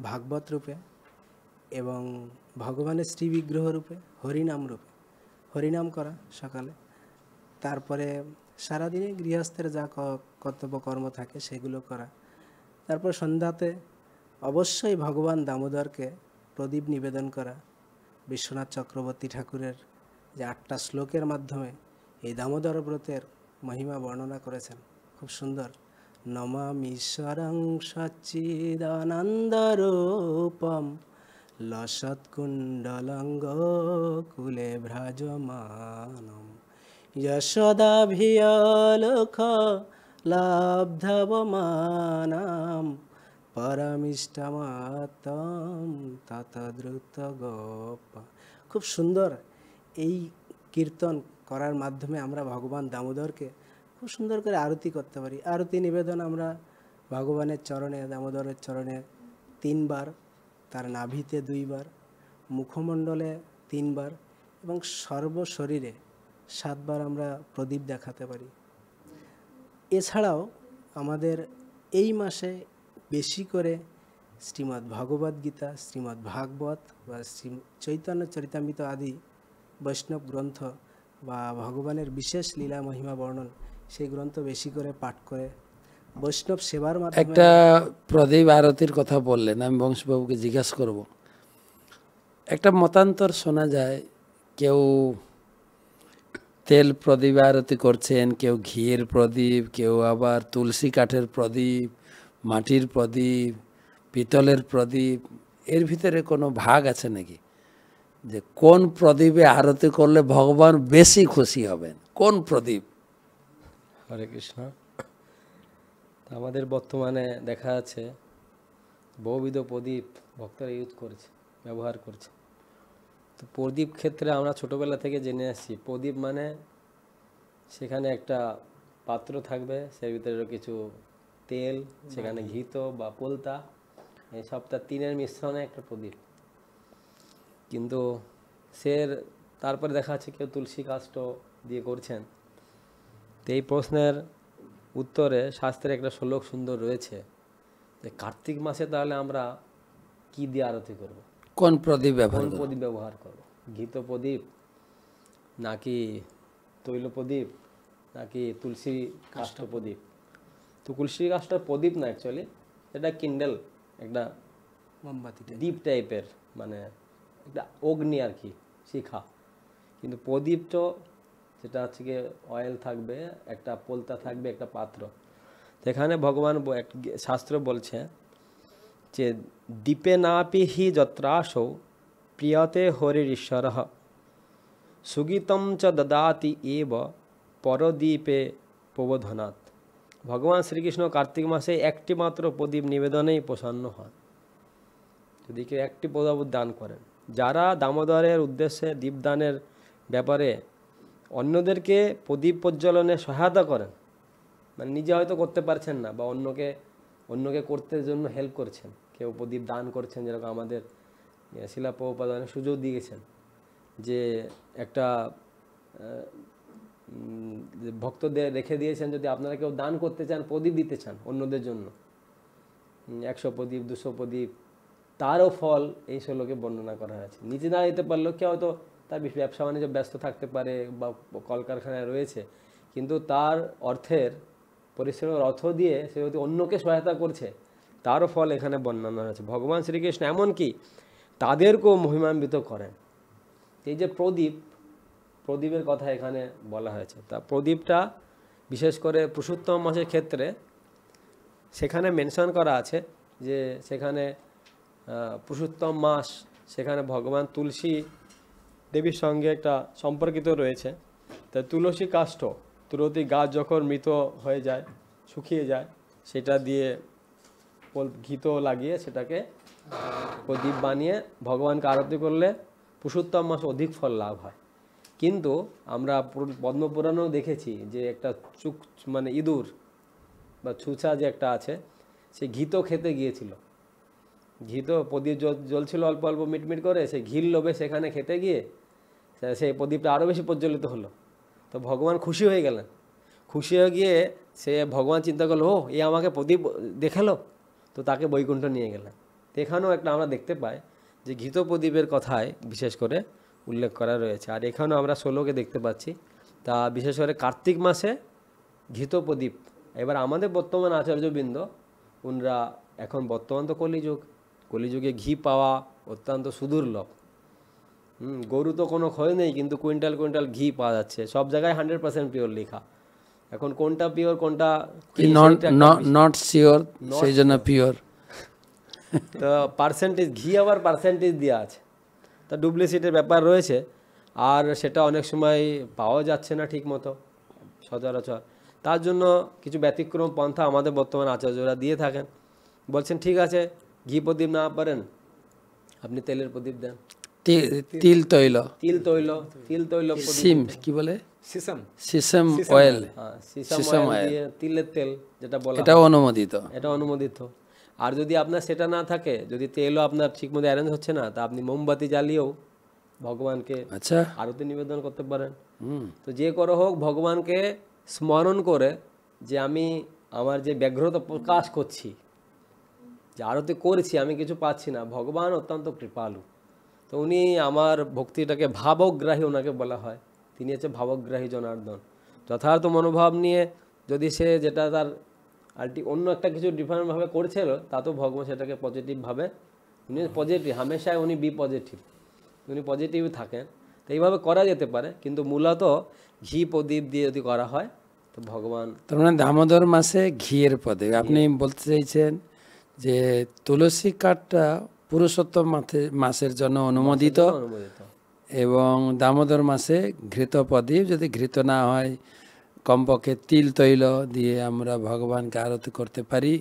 ভাগবত রূপে এবং ভগবানের শ্রী বিগ্রহ রূপে, হরিনাম রূপে। হরিনাম করা সকালে, তারপরে সারাদিনে গৃহস্থের যা কর্তব্য কর্ম থাকে সেগুলো করা। তারপর সন্ধ্যাতে অবশ্যই ভগবান দামোদরকে প্রদীপ নিবেদন করা, বিশ্বনাথ চক্রবর্তী ঠাকুরের যে 8টা শ্লোকের মাধ্যমে এই দামোদর ব্রতের মহিমা বর্ণনা করেছেন, খুব সুন্দর। নমামীশ্বরং সচ্চিদানন্দরূপম লসৎকুণ্ডলঙ্গ কুলে ভ্রাজমানম যশোদাভিয়লোক লাব্ধবমানাম পরমিষ্টমাত্তম ততদ্রুত গোপ। খুব সুন্দর এই কীর্তন করার মাধ্যমে আমরা ভগবান দামোদরকে খুব সুন্দর করে আরতি করতে পারি। আরতি নিবেদন আমরা ভগবানের চরণে, দামোদরের চরণে 3 বার, তার নাভিতে 2 বার, মুখমণ্ডলে 3 বার এবং সর্বশরীরে 7 বার আমরা প্রদীপ দেখাতে পারি। এছাড়াও আমাদের এই মাসে বেশি করে শ্রীমদ্ ভগবদ্ গীতা, শ্রীমদ্ ভাগবত বা শ্রী চৈতন্য চরিতামৃত আদি বৈষ্ণব গ্রন্থ বা ভগবানের বিশেষ লীলা মহিমা বর্ণন, সেই গ্রন্থ বেশি করে পাঠ করে বৈষ্ণব সেবার মাধ্যমে। একটা প্রদীপ আরতির কথা বললেন, আমি বংশবাবুকে জিজ্ঞাসা করব। একটা মতান্তর শোনা যায়, কেউ তেল প্রদীপ আরতি করছেন, কেউ ঘিয়ের প্রদীপ, কেউ আবার তুলসী কাঠের প্রদীপ, মাটির প্রদীপ, পিতলের প্রদীপ। এর ভিতরে কোনো ভাগ আছে নাকি, যে কোন প্রদীপে আরতি করলে ভগবান বেশি খুশি হবেন, কোন প্রদীপ? হরে কৃষ্ণ। আমাদের বর্তমানে দেখা যাচ্ছে বহুবিধ প্রদীপ ভক্তরা ইউজ করছে, ব্যবহার করছে। তো প্রদীপ ক্ষেত্রে আমরা ছোটোবেলা থেকে জেনে আসছি, প্রদীপ মানে সেখানে একটা পাত্র থাকবে, সের ভিতরে কিছু তেল, সেখানে ঘিত বা পোলতা, এই সবটা 3-এর মিশ্রণে একটা প্রদীপ। কিন্তু তারপরে দেখা যাচ্ছে কেউ তুলসী কাষ্ঠ দিয়ে করছেন। তো এই প্রশ্নের উত্তরে শাস্ত্রে একটা শ্লোক সুন্দর রয়েছে যে কার্তিক মাসে তাহলে আমরা কি দিয়ে আরতি করব, কোন প্রদীপ ব্যবহার কোন করব? প্রদীপ ব্যবহার করব? ঘিত প্রদীপ নাকি তৈল প্রদীপ নাকি তুলসী কাষ্ঠ প্রদীপ? তো তুলসী কাষ্ঠ প্রদীপ না, অ্যাকচুয়ালি এটা কিন্ডেল, একটা মোমবাতি দ্বীপ টাইপের, মানে একটা অগ্নি আর কি, শিখা। কিন্তু প্রদীপটা যেটা হচ্ছে গিয়ে অয়েল থাকবে, একটা পোলতা থাকবে, একটা পাত্র। সেখানে ভগবান শাস্ত্র বলছে যে দীপে নাপি হি যত্রাসৌ প্রিয়তে হরির ঈশ্বর সুগীতম চ দদাতি এব পরদীপে প্রবোধনাথ। ভগবান শ্রীকৃষ্ণ কার্তিক মাসে একটি মাত্র প্রদীপ নিবেদনেই প্রসন্ন হন, যদি কেউ একটি প্রদীপ দান করেন। যারা দামোদরের উদ্দেশ্যে দীপদানের ব্যাপারে অন্যদেরকে প্রদীপ প্রজ্বলনে সহায়তা করেন, মানে নিজে হয়তো করতে পারছেন না বা অন্যকে করতে জন্য হেল্প করছেন, কেউ প্রদীপ দান করছেন, যেরকম আমাদের শিলা প্রভুপাদ অনেক সুযোগ দিয়েছেন যে একটা ভক্তদের রেখে দিয়েছেন, যদি আপনারা কেউ দান করতে চান, প্রদীপ দিতে চান অন্যদের জন্য, 100 প্রদীপ 200 প্রদীপ, তারও ফল এই শ্লোকে বর্ণনা করা হয়েছে। নিজে না দিতে পারলেও কেউ হয়তো তার ব্যবসা বাণিজ্য ব্যস্ত থাকতে পারে বা কলকারখানায় রয়েছে, কিন্তু তার অর্থের পরিশ্রমের অর্থ দিয়ে সে যদি অন্যকে সহায়তা করছে, তারও ফল এখানে বর্ণনা হয়েছে। ভগবান শ্রীকৃষ্ণ এমনকি তাদেরকেও মহিমান্বিত করেন। এই যে প্রদীপের কথা এখানে বলা হয়েছে, তা প্রদীপটা বিশেষ করে পুরুষোত্তম মাসের ক্ষেত্রে সেখানে মেনশন করা আছে যে সেখানে পুরুষোত্তম মাস, সেখানে ভগবান তুলসী দেবীর সঙ্গে একটা সম্পর্কিত রয়েছে। তাই তুলসী কাষ্ঠ, তুলসী গাছ যখন মৃত হয়ে যায়, শুকিয়ে যায়, সেটা দিয়ে ঘিতো লাগিয়ে সেটাকে প্রদীপ বানিয়ে ভগবানকে আরতি করলে পুরুষোত্তম মাস অধিক ফল লাভ হয়। কিন্তু আমরা পদ্মপুরাণেও দেখেছি যে একটা মানে ইঁদুর বা ছুঁচা যে একটা আছে, সে ঘিতো খেতে গিয়েছিল। ঘিতো প্রদীপ জ্বলছিল অল্প অল্প মিটমিট করে, সে ঘির লোভে সেখানে খেতে গিয়ে সেই প্রদীপটা আরও বেশি প্রজ্বলিত হলো। তো ভগবান খুশি হয়ে গেলেন। খুশি হয়ে গিয়ে সে ভগবান চিন্তা করলো, ও এ আমাকে প্রদীপ দেখালো, তো তাকে বৈকুণ্ঠ নিয়ে গেলেন। তো এখানেও একটা আমরা দেখতে পাই যে ঘিত প্রদীপের কথায় বিশেষ করে উল্লেখ করা রয়েছে। আর এখানেও আমরা শ্লোকে দেখতে পাচ্ছি, তা বিশেষ করে কার্তিক মাসে ঘিত প্রদীপ। এবার আমাদের বর্তমান আচার্যবৃন্দ উনরা, এখন বর্তমান তো কলিযুগে ঘি পাওয়া অত্যন্ত সুদুর্লভ, গরু তো কোনো ক্ষয় নেই, কিন্তু কুইন্টাল কুইন্টাল ঘি পাওয়া যাচ্ছে, সব জায়গায় 100% পিওর লেখা। এখন কোনটা পিওর কোনটা নট শিওর, সেই জন্য পিওর। তো পার্সেন্টেজ ঘি আবার পার্সেন্টেজ দেওয়া আছে, তা ডুপ্লিসিটির ব্যাপার রয়েছে, আর সেটা অনেক সময় পাওয়া যাচ্ছে না ঠিক মতো সচরাচর। তার জন্য কিছু ব্যতিক্রম পন্থা আমাদের বর্তমান আচার্যরা দিয়ে থাকেন। বলছেন ঠিক আছে, ঘি প্রদীপ না পারেন, আপনি তেলের প্রদীপ দেন, তিল তৈল, তিল তৈল, তিল তৈল প্রদীপ, সিম কি বলে, সিসাম সিসম অয়েল, হ্যাঁ, সিসাম অয়েল দিয়ে তিলের তেল যেটা বলা হয়, এটাও অনুমোদিত। এটা অনুমোদিত। আর যদি আপনার সেটা না থাকে, যদি তেলও আপনার ঠিকমতো অ্যারেঞ্জ হচ্ছে না, তা আপনি মোমবাতি জ্বালিয়েও ভগবানকে আচ্ছা, আরতি নিবেদন করতে পারেন। তো যে করে হোক ভগবানকে স্মরণ করে যে আমি আমার যে ব্যগ্রতা প্রকাশ করছি, যে আরতি করেছি, আমি কিছু পাচ্ছি না, ভগবান অত্যন্ত কৃপালু, তো উনি আমার ভক্তিটাকে ভাবগ্রাহী ওনাকে বলা হয়, তিনি হচ্ছে ভাবগ্রাহী জনার্দন। যথার্থ মনোভাব নিয়ে যদি সে যেটা তার অন্য একটা কিছু ডিফারেন্টভাবে করছিল, তা তো ভগবান সেটাকে পজিটিভভাবে, উনি পজিটিভ, হামেশাই উনি বি পজিটিভ, উনি পজিটিভ থাকেন। তো এইভাবে করা যেতে পারে, কিন্তু মূলত ঘি প্রদীপ দিয়ে যদি করা হয় তো ভগবান। তার মানে দামোদর মাসে ঘিয়ের প্রদীপ। আপনি বলতে চাইছেন যে তুলসী কাঠটা পুরুষোত্তম মাসের জন্য অনুমোদিত, অনুমোদিত। এবং দামোদর মাসে ঘৃত প্রদীপ, যদি ঘৃত না হয় কমপক্ষে তিল তৈল দিয়ে আমরা ভগবানকে আরতি করতে পারি।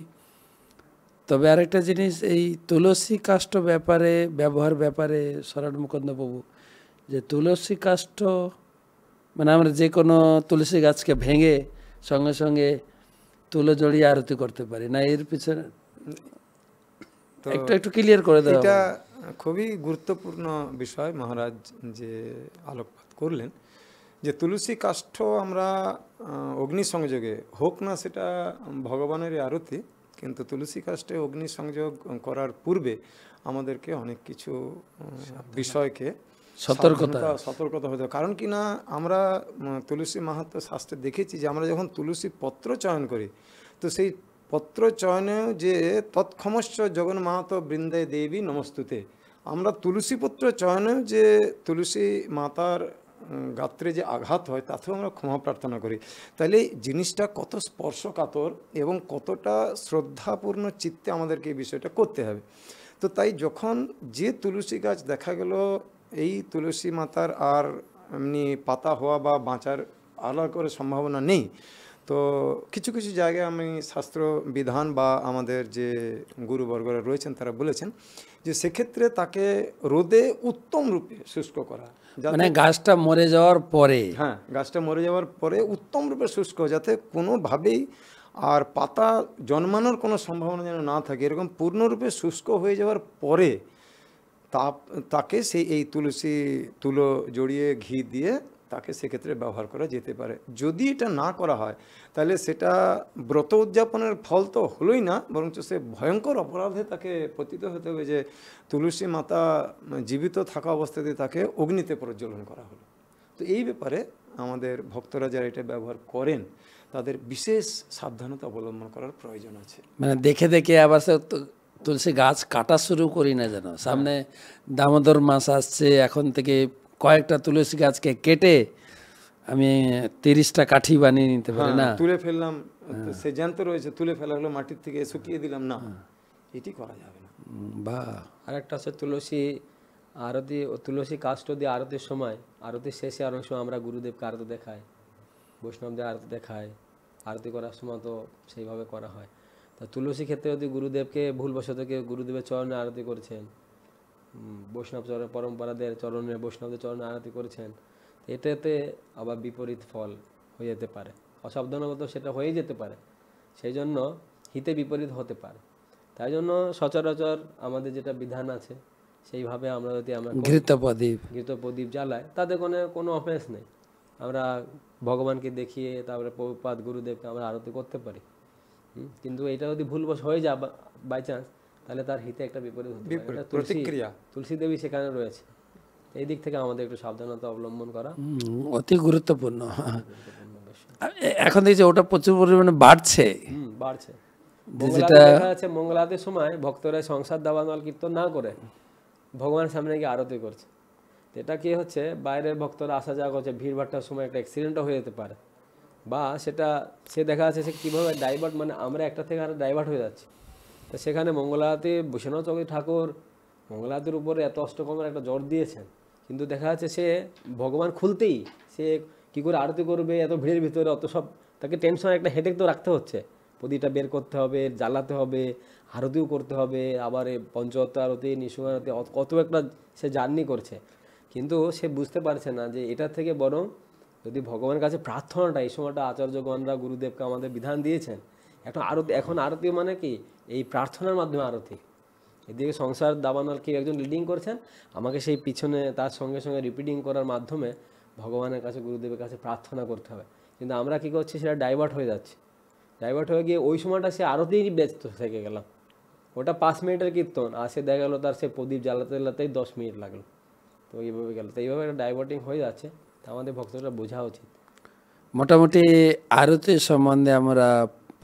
তবে আরেকটা জিনিস, এই তুলসী কাষ্ঠ ব্যাপারে, ব্যবহার ব্যাপারে শরৎ মুকুন্দ বাবু, যে তুলসী কাষ্ঠ মানে আমরা যে কোনো তুলসী গাছকে ভেঙে সঙ্গে সঙ্গে তুলো জড়িয়ে আরতি করতে পারি না, এর পিছনে তো একটু ক্লিয়ার করে দাও। এটা খুবই গুরুত্বপূর্ণ বিষয় মহারাজ যে আলোকপাত করলেন, যে তুলসী কাষ্ঠ আমরা অগ্নি সংযোগে হোক না সেটা ভগবানেরই আরতি, কিন্তু তুলসী কাষ্ঠে অগ্নি সংযোগ করার পূর্বে আমাদেরকে অনেক কিছু বিষয়কে সতর্কতা হতে হবে। কারণ কি না, আমরা তুলসী মাহাত্ম্য শাস্ত্রে দেখেছি যে আমরা যখন তুলসী পত্র চয়ন করি, তো সেই পত্র চয়নেও যে তৎক্ষমস্য জগন মাহাতো বৃন্দে দেবী নমস্তুতে, আমরা তুলসী পত্র চয়নেও যে তুলসী মাতার গাত্রে যে আঘাত হয় তাতেও আমরা ক্ষমা প্রার্থনা করি। তাহলে জিনিসটা কত স্পর্শকাতর এবং কতটা শ্রদ্ধাপূর্ণ চিত্তে আমাদেরকে এই বিষয়টা করতে হবে। তো তাই যখন যে তুলসী গাছ দেখা গেল এই তুলসী মাতার আর এমনি পাতা হওয়া বা বাঁচার আলাদা করে সম্ভাবনা নেই, তো কিছু কিছু জায়গায় আমি শাস্ত্র বিধান বা আমাদের যে গুরুবর্গরা রয়েছেন তারা বলেছেন যে সেক্ষেত্রে তাকে রোদে উত্তম রূপে শুষ্ক করা, মানে গাছটা মরে যাওয়ার পরে, হ্যাঁ গাছটা মরে যাওয়ার পরে উত্তম রূপে শুষ্ক, যাতে কোনোভাবেই আর পাতা জন্মানোর কোনো সম্ভাবনা যেন না থাকে, এরকম পূর্ণরূপে শুষ্ক হয়ে যাওয়ার পরে তাকে সেই এই তুলো জড়িয়ে ঘি দিয়ে তাকে সেক্ষেত্রে ব্যবহার করা যেতে পারে। যদি এটা না করা হয় তাহলে সেটা ব্রত উদযাপনের ফল তো হলোই না, বরঞ্চ সে ভয়ঙ্কর অপরাধে তাকে পতিত হতে হবে যে তুলসী মাতা জীবিত থাকা অবস্থাতে তাকে অগ্নিতে প্রজ্বলন করা হলো। তো এই ব্যাপারে আমাদের ভক্তরা যারা এটা ব্যবহার করেন তাদের বিশেষ সাবধানতা অবলম্বন করার প্রয়োজন আছে। মানে দেখে দেখে আবার তুলসী গাছ কাটা শুরু করি না যেন। সামনে দামোদর মাস আসছে, এখন থেকে কয়েকটা তুলসী গাছকে কেটে আমি 30টা কাঠি বানিয়ে নিতে পারি না, তুলে ফেললাম, সে জ্যান্ত রয়েছে তুলে ফেলা হলো, মাটির থেকে শুকিয়ে দিলাম, না এটি করা যাবে না। বা আরেকটা হচ্ছে তুলসী আরতি, তুলসী কাষ্ঠ দিয়ে আরতির সময়, আরতির শেষে অনেক সময় আমরা গুরুদেবকে আরতি দেখাই, বৈষ্ণবদের আরতি দেখাই, আরতি করার সময় তো সেইভাবে করা হয়। তা তুলসী ক্ষেত্রে যদি গুরুদেবকে ভুলবশত কেউ গুরুদেবের চরণে আরতি করেছেন, বৈষ্ণব চরণ পরম্পরাদের চরণে বৈষ্ণবদের চরণে আরতি করেছেন, এটাতে আবার বিপরীত ফল হয়ে যেতে পারে, অসাবধানগত সেটা হয়ে যেতে পারে, সেই জন্য হিতে বিপরীত হতে পারে। তাই জন্য সচরাচর আমাদের যেটা বিধান আছে সেইভাবে আমরা যদি ঘৃত প্রদীপ জ্বালাই তাতে কোনো অফেন্স নেই, আমরা ভগবানকে দেখিয়ে তারপরে প্রভুপাদ গুরুদেবকে আমরা আরতি করতে পারি। কিন্তু এটা যদি ভুলবশ হয়ে যায় বাই চান্স, তাহলে তার হিতে একটা বিপরীত হতে পারে। প্রতিক্রিয়া তুলসী দেবী সেখানে রয়েছে, এই দিক থেকে আমাদের একটু সাবধানতা অবলম্বন করা অতি গুরুত্বপূর্ণ। এখন দেখছি ওটা প্রচুর পরিমাণে বাড়ছে। যেটা দেখা যাচ্ছে মঙ্গলাতের সময় ভক্তরা সংসার দাবানল কীর্তন না করে ভগবানের সামনে গিয়ে আরতি করছে, তো এটা কি হচ্ছে, বাইরের ভক্তরা আসা যাওয়া করছে, ভিড়ভাট্টার সময় একটা অ্যাক্সিডেন্টও হয়ে যেতে পারে, বা সেটা সে দেখা যাচ্ছে সে কীভাবে ডাইভার্ট, মানে আমরা একটা থেকে আরও ডাইভার্ট হয়ে যাচ্ছি। তো সেখানে মঙ্গলাহাতি বিশ্বনাথ চৌধুরী ঠাকুর মঙ্গলাহাতির উপরে এত অষ্টকমের একটা জোর দিয়েছেন, কিন্তু দেখা যাচ্ছে সে ভগবান খুলতেই সে কী করে আরতি করবে, এত ভিড়ের ভিতরে অত সব তাকে টেনশন, একটা হেডেক তো রাখতে হচ্ছে, প্রতিটা বের করতে হবে, জ্বালাতে হবে, আরতিও করতে হবে, আবার পঞ্চরত্ন আরতি, নিঃসঙ্গ আরতি, কত একটা সে জার্নি করছে। কিন্তু সে বুঝতে পারছে না যে এটার থেকে বরং যদি ভগবানের কাছে প্রার্থনাটা, এই সময়টা আচার্যগণরা গুরুদেবকে আমাদের বিধান দিয়েছেন, এখন আরতি মানে কি এই প্রার্থনার মাধ্যমে আরতি। এদিকে সংসার দাবানাল কি একজন লিডিং করছেন, আমাকে সেই পিছনে তার সঙ্গে সঙ্গে রিপিটিং করার মাধ্যমে ভগবানের কাছে, গুরুদেবের কাছে প্রার্থনা করতে হবে। কিন্তু আমরা কি করছি, সেটা ডাইভার্ট হয়ে যাচ্ছে, ডাইভার্ট হয়ে গিয়ে ওই সময়টা সে আরতিই ব্যস্ত থেকে গেলাম। ওটা 5 মিনিটের কীর্তন, আর সে দেখা গেলো তার সে প্রদীপ জ্বালাতে জ্বালাতেই 10 মিনিট লাগলো। তো এইভাবে গেল, তো এইভাবে একটা ডাইভার্টিং হয়ে যাচ্ছে। তা আমাদের ভক্তরা বোঝা উচিত। মোটামুটি আরতি সম্বন্ধে আমরা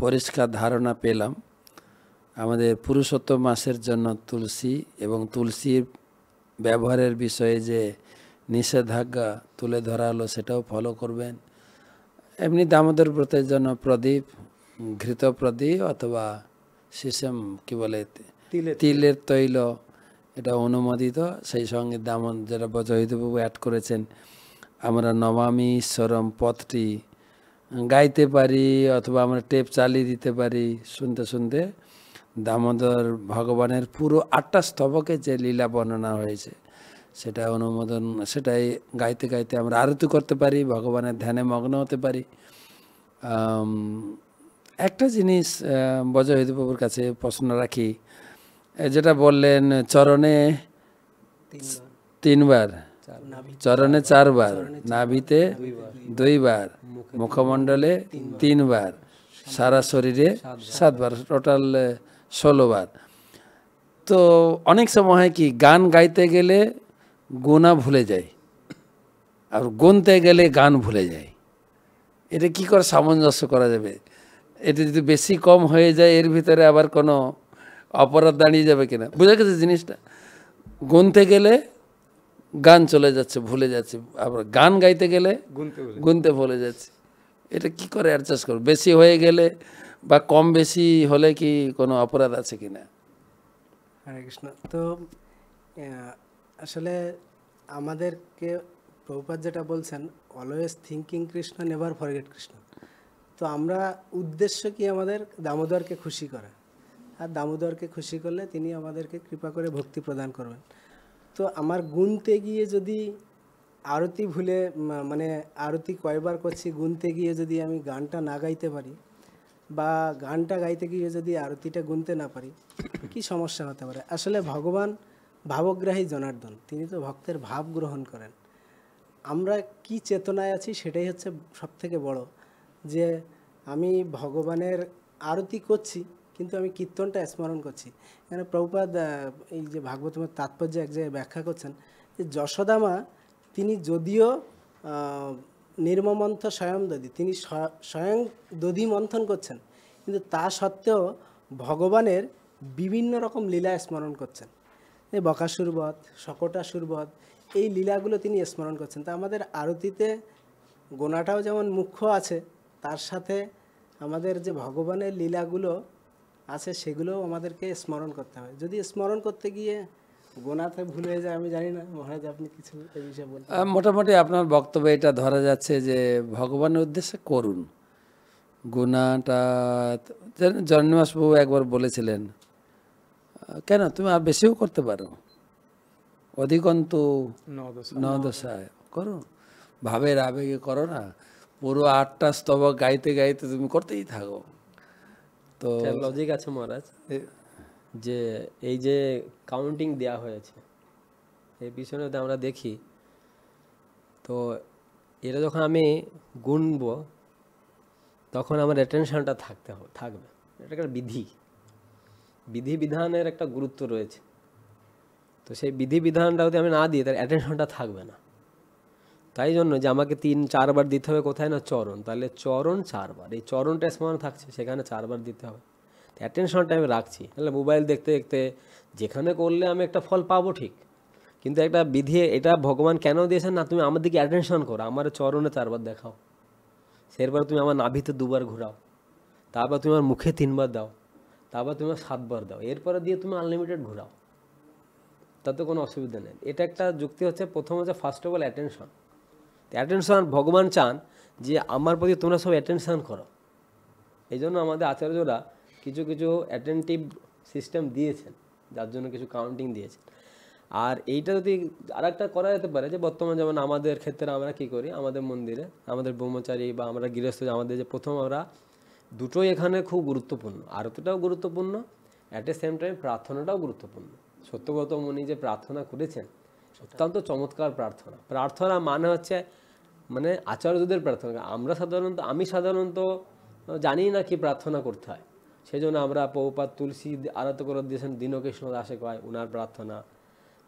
পরিষ্কার ধারণা পেলাম। আমাদের পুরুষোত্তম মাসের জন্য তুলসী এবং তুলসীর ব্যবহারের বিষয়ে যে নিষেধাজ্ঞা তুলে ধরা হলো সেটাও ফলো করবেন। এমনি দামোদর ব্রতের জন্য প্রদীপ, ঘৃত প্রদীপ অথবা সিসেম কি বলে তিলের তৈল, এটা অনুমোদিত। সেই সঙ্গে যেটা বজহিতবাবু অ্যাড করেছেন, আমরা নমামি ঈশ্বরম পথটি গাইতে পারি অথবা আমরা টেপ চালিয়ে দিতে পারি, শুনতে শুনতে দামোদর ভগবানের পুরো 8টা স্তবকে যে লীলা বর্ণনা হয়েছে সেটা অনুমোদন, সেটাই গাইতে গাইতে আমরা আরতি করতে পারি, ভগবানের ধ্যানে মগ্ন হতে পারি। একটা জিনিস বজহিতবাবুর কাছে প্রশ্ন রাখি, যেটা বললেন চরণে 3 বার, চরণে 4 বার, নাভিতে 2 বার, মুখমণ্ডলে 3 বার, সারা শরীরে 7 বার, টোটাল 16 বার। তো অনেক সময় হয় কি, গান গাইতে গেলে গোনা ভুলে যায় আর গুনতে গেলে গান ভুলে যায়। এটা কি করে সামঞ্জস্য করা যাবে? এটা যদি বেশি কম হয়ে যায়, এর ভিতরে আবার কোনো অপরাধ দাঁড়িয়ে যাবে কিনা, বুঝা গেছে জিনিসটা? গুনতে গেলে গান চলে যাচ্ছে, ভুলে যাচ্ছে, আবার গান গাইতে গেলে গুনতে ভুলে যাচ্ছে। এটা কি করে অ্যাডজাস্ট করবো? বেশি হয়ে গেলে বা কম বেশি হলে কি কোনো অপরাধ আছে কিনা? হরে কৃষ্ণ। তো আসলে আমাদেরকে প্রভুপাদ যেটা বলছেন, always thinking Krishna, never forget Krishna. তো আমরা উদ্দেশ্য কি আমাদের দামোদরকে খুশি করা, আর দামোদরকে খুশি করলে তিনি আমাদেরকে কৃপা করে ভক্তি প্রদান করবেন। তো আমার গুনতে গিয়ে যদি আরতি ভুলে, মানে আরতি কয়বার করছি গুনতে গিয়ে যদি আমি গানটা না গাইতে পারি, বা গানটা গাইতে গিয়ে যদি আরতিটা গুনতে না পারি, কি সমস্যা হতে পারে? আসলে ভগবান ভাবগ্রাহী জনার্দন, তিনি তো ভক্তের ভাব গ্রহণ করেন। আমরা কি চেতনায় আছি সেটাই হচ্ছে সব থেকে বড়, যে আমি ভগবানের আরতি করছি কিন্তু আমি কীর্তনটা স্মরণ করছি। এখানে প্রভুপাদ এই যে ভাগবতের তাৎপর্য এক জায়গায় ব্যাখ্যা করছেন যে যশোদামা তিনি যদিও নির্মমন্থ স্বয়ং দধি, তিনি স্বয়ং দধি মন্থন করছেন, কিন্তু তা সত্ত্বেও ভগবানের বিভিন্ন রকম লীলা স্মরণ করছেন। এই বকাসুর বধ, শকটাসুর বধ, এই লীলাগুলো তিনি স্মরণ করছেন। তা আমাদের আরতিতে গোনাটাও যেমন মুখ্য আছে, তার সাথে আমাদের যে ভগবানের লীলাগুলো আছে সেগুলোও আমাদেরকে স্মরণ করতে হবে। যদি স্মরণ করতে গিয়ে গোনাতে ভুল হয়ে যায়, আমি জানি না মহারাজ আপনি কিছু এই বিষয়ে বলতে। মোটামুটি আপনার বক্তব্যে এটা ধরা যাচ্ছে যে ভগবানের উদ্দেশ্যে করুন। গুনাটা জন্মাসবাবু একবার বলেছিলেন, কেন তুমি আর বেশিও করতে পারো, অধিকন্তু নদশায় করো, ভাবের আবেগে করো না, পুরো 8টা স্তবক গাইতে গাইতে তুমি করতেই থাকো। তো লজিক আছে মহারাজ, যে এই যে কাউন্টিং দেয়া হয়েছে এই পিছনে যদি আমরা দেখি, তো এটা যখন আমি গুনবো তখন আমার অ্যাটেনশনটা থাকবে। এটা একটা বিধিবিধানের একটা গুরুত্ব রয়েছে। তো সেই বিধিবিধানটা যদি আমি না দিই তার অ্যাটেনশনটা থাকবে না। তাই জন্য যে আমাকে 3-4 বার দিতে হবে কোথায় না চরণ, তাহলে চরণ 4 বার, এই চরণটা স্মরণ থাকছে, সেখানে 4 বার দিতে হবে। অ্যাটেনশনটা আমি রাখছি, তাহলে মোবাইল দেখতে দেখতে যেখানে করলে আমি একটা ফল পাবো ঠিক, কিন্তু একটা বিধি এটা ভগবান কেন দিয়েছেন না, তুমি আমার দিকে অ্যাটেনশন করো, আমার চরণে 4 বার দেখাও, সেরপর তুমি আমার নাভিতে 2 বার ঘোরাও, তারপর তুমি আমার মুখে 3 বার দাও, তারপর তুমি 7 বার দাও, এরপরে দিয়ে তুমি আনলিমিটেড ঘোরাও, তাতে কোনো অসুবিধা নেই। এটা একটা যুক্তি হচ্ছে, প্রথম হচ্ছে first of all attention. Attention ভগবান চান যে আমার প্রতি তোমরা সব অ্যাটেনশন করো। এই জন্য আমাদের আচার্যরা কিছু কিছু অ্যাটেন্টিভ সিস্টেম দিয়েছেন, যার জন্য কিছু কাউন্টিং দিয়েছেন। আর এইটা যদি আর একটা করা যেতে পারে, যে বর্তমান যেমন আমাদের ক্ষেত্রে আমরা কি করি, আমাদের মন্দিরে আমাদের ব্রহ্মচারী বা আমরা গৃহস্থ, আমাদের যে প্রথম আমরা দুটোই এখানে খুব গুরুত্বপূর্ণ, আরতিটাও গুরুত্বপূর্ণ, অ্যাট এ সেম টাইম প্রার্থনাটাও গুরুত্বপূর্ণ। সত্যব্রত মুনি যে প্রার্থনা করেছেন অত্যন্ত চমৎকার প্রার্থনা। প্রার্থনা মানে হচ্ছে মানে আচার্যদের প্রার্থনা। আমি সাধারণত জানি না কি প্রার্থনা করতে হয়, সেই জন্য আমরা প্রভুপাদ তুলসী আরাধনা করে দিয়েছেন, দীনকৃষ্ণ দাসে কয় উনার প্রার্থনা,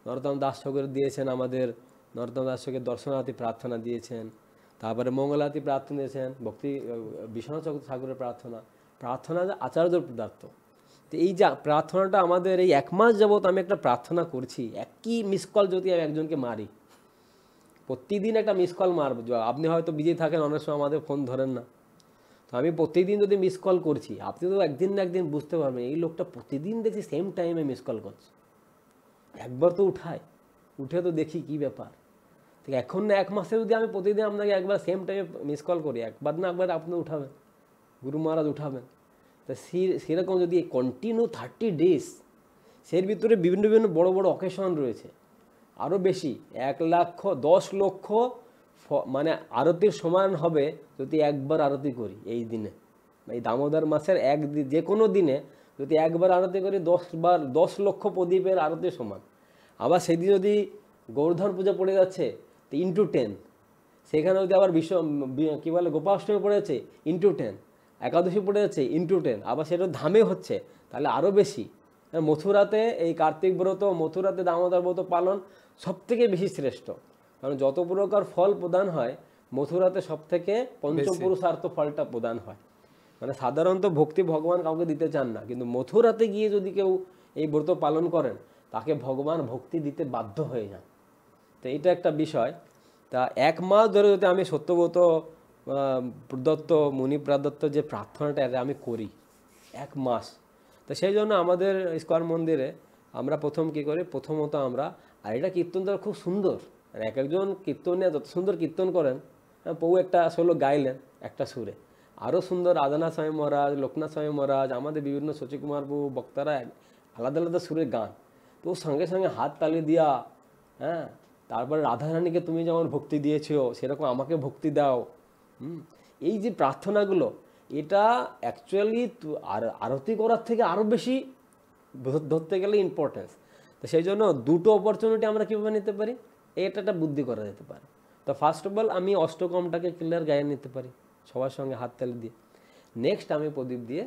নরোত্তম দাস ঠাকুর দিয়েছেন, আমাদের নরোত্তম দাস ঠাকুর দর্শনার্থী প্রার্থনা দিয়েছেন, তারপরে মঙ্গলার্থী প্রার্থনা দিয়েছেন, ভক্তি বিশ্বনাথ ঠাকুরের প্রার্থনা। প্রার্থনা আচার্যর পদার্থ। তো এই যে প্রার্থনাটা আমাদের এই 1 মাস যাবৎ আমি একটা প্রার্থনা করছি, একই মিস কল যদি আমি একজনকে মারি, প্রতিদিন একটা মিস কল মারব, আপনি হয়তো বিজি থাকেন, অনেক সময় আমাদের ফোন ধরেন না, তো আমি প্রতিদিন যদি মিস কল করছি, আপনি তো একদিন না একদিন বুঝতে পারবেন এই লোকটা প্রতিদিন দেখছি সেম টাইমে মিস কল করছে, একবার তো উঠে তো দেখি কি ব্যাপার। ঠিক এখন না 1 মাসে যদি আমি প্রতিদিন আপনাকে একবার সেম টাইমে মিস কল করি, একবার না একবার আপনি উঠাবেন, গুরু মহারাজ উঠাবেন। তা সেরকম যদি কন্টিনিউ 30 ডেজ, সের ভিতরে বিভিন্ন বিভিন্ন বড় বড় অকেশন রয়েছে, আরও বেশি 1 লক্ষ 10 লক্ষ মানে আরতির সমান হবে যদি একবার আরতি করি এই দিনে, এই দামোদর মাসের যে কোনো দিনে যদি একবার আরতি করি 10 লক্ষ প্রদীপের আরতির সমান। আবার সেদিন যদি গোবর্ধন পূজা পড়ে যাচ্ছে তো ইন্টু 10, সেখানে যদি আবার কী বলে গোপাষ্টমী পড়েছে ইন্টু 10, একাদশী পড়ে যাচ্ছে ইন্টু 10, আবার সেটা ধামে হচ্ছে তাহলে আরও বেশি। মথুরাতে এই কার্তিক ব্রত, মথুরাতে দামোদর ব্রত পালন সবথেকে বেশি শ্রেষ্ঠ, কারণ যত প্রকার ফল প্রদান হয় মথুরাতে সবথেকে পঞ্চপুরুষার্থ ফলটা প্রদান হয়। মানে সাধারণত ভক্তি ভগবান কাউকে দিতে চান না, কিন্তু মথুরাতে গিয়ে যদি কেউ এই ব্রত পালন করেন তাকে ভগবান ভক্তি দিতে বাধ্য হয়ে যান। তো এটা একটা বিষয়। তা 1 মাস ধরে যদি আমি সত্যব্রত প্রদত্ত মুনি প্রদত্ত যে প্রার্থনাটা আমি করি 1 মাস, তো সেই জন্য আমাদের ইস্কন মন্দিরে আমরা প্রথম কী করি, প্রথমত আমরা, আর এটা কীর্তনটা খুব সুন্দর, মানে এক একজন কীর্তনে যত সুন্দর কীর্তন করেন, প্রভু একটা আসলে গাইলেন একটা সুরে, আরও সুন্দর রাধানাথ স্বামী মহারাজ, লোকনাথ স্বামী মহারাজ, আমাদের বিভিন্ন শচীকুমার বাবু বক্তারা আলাদা আলাদা সুরে গান, তো সঙ্গে সঙ্গে হাত তালি দিয়া, হ্যাঁ, তারপরে রাধারানীকে তুমি যেমন ভক্তি দিয়েছো সেরকম আমাকে ভক্তি দাও। এই যে প্রার্থনাগুলো, এটা অ্যাকচুয়ালি আরতি করার থেকে আরও বেশি ধরতে গেলে ইম্পর্টেন্স। তো সেই জন্য দুটো অপরচুনিটি আমরা কীভাবে নিতে পারি, এটা একটা বুদ্ধি করা যেতে পারে। তো ফার্স্ট অফ অল আমি অষ্টকমটাকে ক্লিয়ার গায়ে নিতে পারি সবার সঙ্গে হাত তালি দিয়ে। নেক্সট আমি প্রদীপ দিয়ে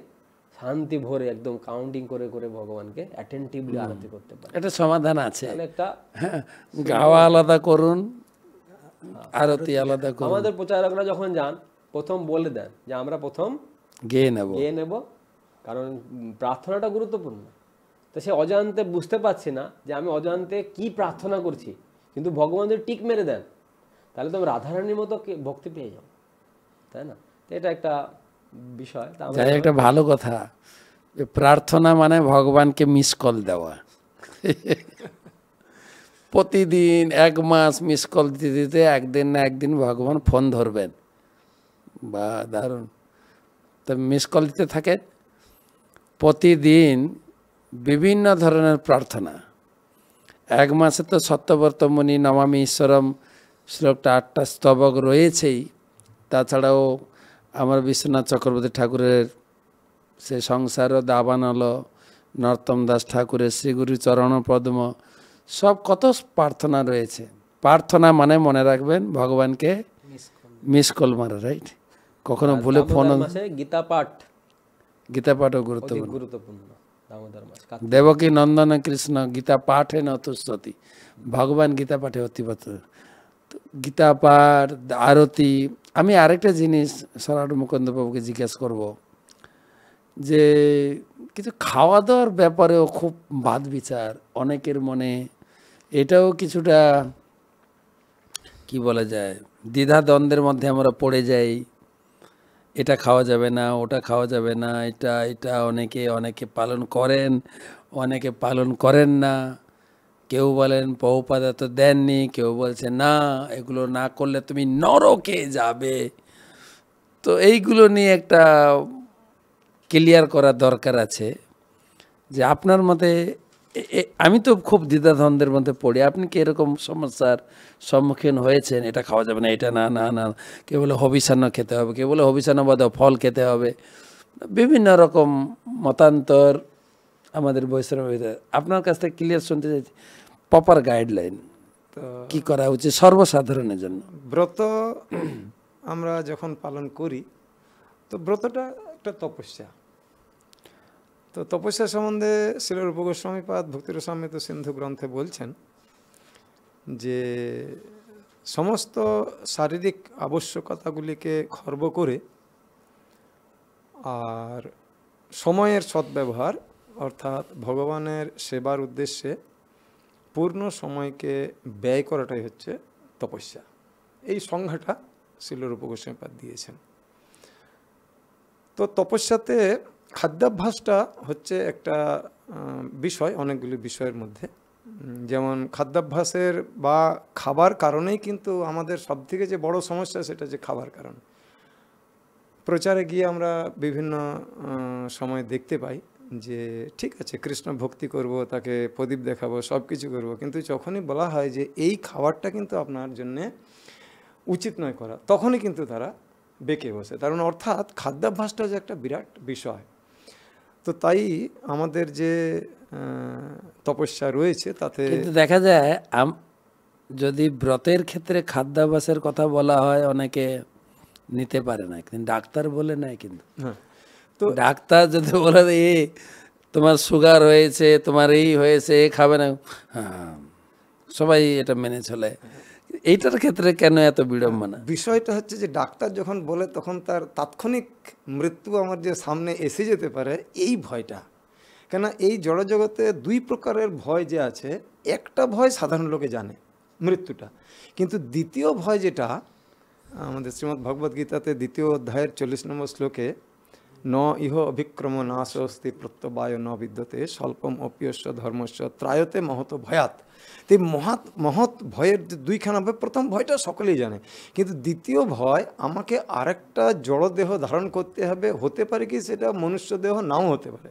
শান্তি ভরে একদম কাউন্টিং করে করে ভগবানকে অ্যাটেন্টিভলি আরতি করতে পারি। এটা সমাধান আছে, একটা গাওয়া আলাদা করুন, আরতি আলাদা করুন। আমাদের প্রচারকরা যখন যান প্রথম বলে দেন যে আমরা প্রথম গেয়ে নেব, কারণ প্রার্থনাটা গুরুত্বপূর্ণ। তো সে অজান্তে বুঝতে পারছি না যে আমি অজান্তে কি প্রার্থনা করছি, কিন্তু ভগবান যদি টিক মেরে দেন তাহলে তো আমি রাধারানীর মতো ভক্তি পেয়ে যাবো, তাই না? তো এটা একটা বিষয়। একটা ভালো কথা, প্রার্থনা মানে ভগবানকে মিস কল দেওয়া। প্রতিদিন 1 মাস মিস কল দিতে দিতে একদিন না একদিন ভগবান ফোন ধরবেন, বা দারুণ। তো মিস কল দিতে থাকে প্রতিদিন বিভিন্ন ধরনের প্রার্থনা। 1 মাসে তো সত্যব্রত মুনি নমামি ঈশ্বরম শ্লোকটা 8টা স্তবক রয়েছেই, তাছাড়াও আমার বিশ্বনাথ চক্রবর্তী ঠাকুরের সে সংসার দাবান হলো, নরোত্তম দাস ঠাকুরের শ্রীগুরু চরণ পদ্ম, সব কত প্রার্থনা রয়েছে। প্রার্থনা মানে মনে রাখবেন ভগবানকে মিস কল মারা, রাইট? কখনো ভুলে ফোন। গীতা পাঠও গুরুত্বপূর্ণ। দেবকী নন্দন কৃষ্ণ গীতা পাঠে নতুস্তুতি, ভগবান গীতা পাঠে অতিবত। গীতা পাঠ, আরতি। আমি আরেকটা জিনিস সরাট মুকুন্দ বাবুকে জিজ্ঞেস করব, যে কিছু খাওয়া দাওয়ার ব্যাপারেও খুব বাদ বিচার অনেকের মনে, এটাও কিছুটা কি বলা যায়, দ্বিধা দ্বন্দ্বের মধ্যে আমরা পড়ে যাই। এটা খাওয়া যাবে না, ওটা খাওয়া যাবে না, এটা এটা অনেকে পালন করেন, অনেকে পালন করেন না। কেউ বলেন প্রভুপাদ তো দেননি, কেউ বলছে না এগুলো না করলে তুমি নরকে যাবে। তো এইগুলো নিয়ে একটা ক্লিয়ার করা দরকার আছে যে আপনার মতে আমি তো খুব দ্বিধাদ্বন্দ্বের মধ্যে পড়ি। আপনি কি এরকম সমস্যার সম্মুখীন হয়েছেন? এটা খাওয়া যাবে না, এটা না না না, কেউ বলে হবিষান্ন খেতে হবে, কেউ বলে হবিষান্ন বাদে ফল খেতে হবে, বিভিন্ন রকম মতান্তর আমাদের বৈষ্ণব। আপনার কাছ থেকে ক্লিয়ার শুনতে চাইছি প্রপার গাইডলাইন কি করা উচিত সর্বসাধারণের জন্য। ব্রত আমরা যখন পালন করি তো ব্রতটা একটা তপস্যা। তো তপস্যা সম্বন্ধে শ্রীল রূপ গোস্বামীপাদ ভক্তিরসামৃত সিন্ধু গ্রন্থে বলছেন যে সমস্ত শারীরিক আবশ্যকতাগুলিকে খর্ব করে আর সময়ের সদ্ব্যবহার অর্থাৎ ভগবানের সেবার উদ্দেশ্যে পূর্ণ সময়কে ব্যয় করাটাই হচ্ছে তপস্যা। এই সংজ্ঞাটা শ্রীল রূপ গোস্বামীপাদ দিয়েছেন। তো তপস্যাতে খাদ্যাভ্যাসটা হচ্ছে একটা বিষয় অনেকগুলি বিষয়ের মধ্যে। যেমন খাদ্যাভ্যাসের বা খাবার কারণেই কিন্তু আমাদের সবথেকে যে বড় সমস্যা সেটা যে খাবার কারণ। প্রচারে গিয়ে আমরা বিভিন্ন সময় দেখতে পাই যে ঠিক আছে কৃষ্ণ ভক্তি করব, তাকে প্রদীপ দেখাবো, সব কিছু করবো, কিন্তু যখনই বলা হয় যে এই খাবারটা কিন্তু আপনার জন্যে উচিত নয় করা, তখনই কিন্তু তারা বেঁকে বসে। কারণ অর্থাৎ খাদ্যাভ্যাসটা যে একটা বিরাট বিষয়। তো তাই আমাদের যে তপস্যা রয়েছে তাতে কিন্তু দেখা যায় যদি ব্রতের ক্ষেত্রে খাদ্যাভ্যাসের কথা বলা হয় অনেকে নিতে পারে না, কিন্তু ডাক্তার বলে নেয়। কিন্তু হ্যাঁ, তো ডাক্তার যদি বলে তোমার সুগার হয়েছে, তোমার এই হয়েছে, খাবে না, হ্যাঁ সবাই এটা মেনে চলে। এইটার ক্ষেত্রে কেন এত বিড়ম্বনা? বিষয়টা হচ্ছে যে ডাক্তার যখন বলে তখন তার তাৎক্ষণিক মৃত্যু আমার যে সামনে এসে যেতে পারে, এই ভয়টা। কেন এই জড়জগতে দুই প্রকারের ভয় যে আছে, একটা ভয় সাধারণ লোকে জানে মৃত্যুটা, কিন্তু দ্বিতীয় ভয় যেটা আমাদের শ্রীমদ্ ভগবদ গীতাতে 2য় অধ্যায়ের 40 নম্বর শ্লোকে ন ইহ অভিক্রম নাশস্তি প্রত্যবায় ন বিদ্যতে স্বল্পম অপ্যস্য ধর্মস্য ত্রায়তে মহত ভয়াত। তো এই মহৎ ভয়ের যে দুইখানা ভয়, প্রথম ভয়টা সকলেই জানে, কিন্তু দ্বিতীয় ভয় আমাকে আরেকটা জড় দেহ ধারণ করতে হবে, হতে পারে কি সেটা মনুষ্য দেহ নাও হতে পারে।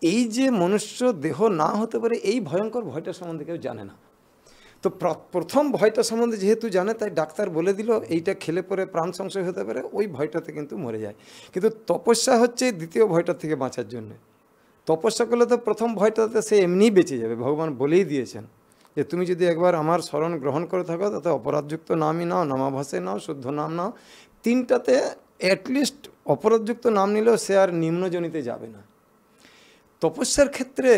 এই যে মনুষ্য দেহ না হতে পারে এই ভয়ঙ্কর ভয়টা সম্বন্ধে কেউ জানে না। তো প্রথম ভয়টা সম্বন্ধে যেহেতু জানে, তাই ডাক্তার বলে দিল এইটা খেলে পরে প্রাণ সংশয় হতে পারে, ওই ভয়টাতে কিন্তু মরে যায়। কিন্তু তপস্যা হচ্ছে দ্বিতীয় ভয়টা থেকে বাঁচার জন্য। তপস্যা করলে তো প্রথম ভয়টাতে সে এমনিই বেঁচে যাবে। ভগবান বলেই দিয়েছেন যে তুমি যদি একবার আমার শরণ গ্রহণ করে থাকো তাতে অপরাধযুক্ত নামই নাও, নামাভাসে নাও, শুদ্ধ নাম নাও, তিনটাতে অ্যাটলিস্ট অপরাধযুক্ত নাম নিলেও সে আর নিম্নজনিতে যাবে না। তপস্যার ক্ষেত্রে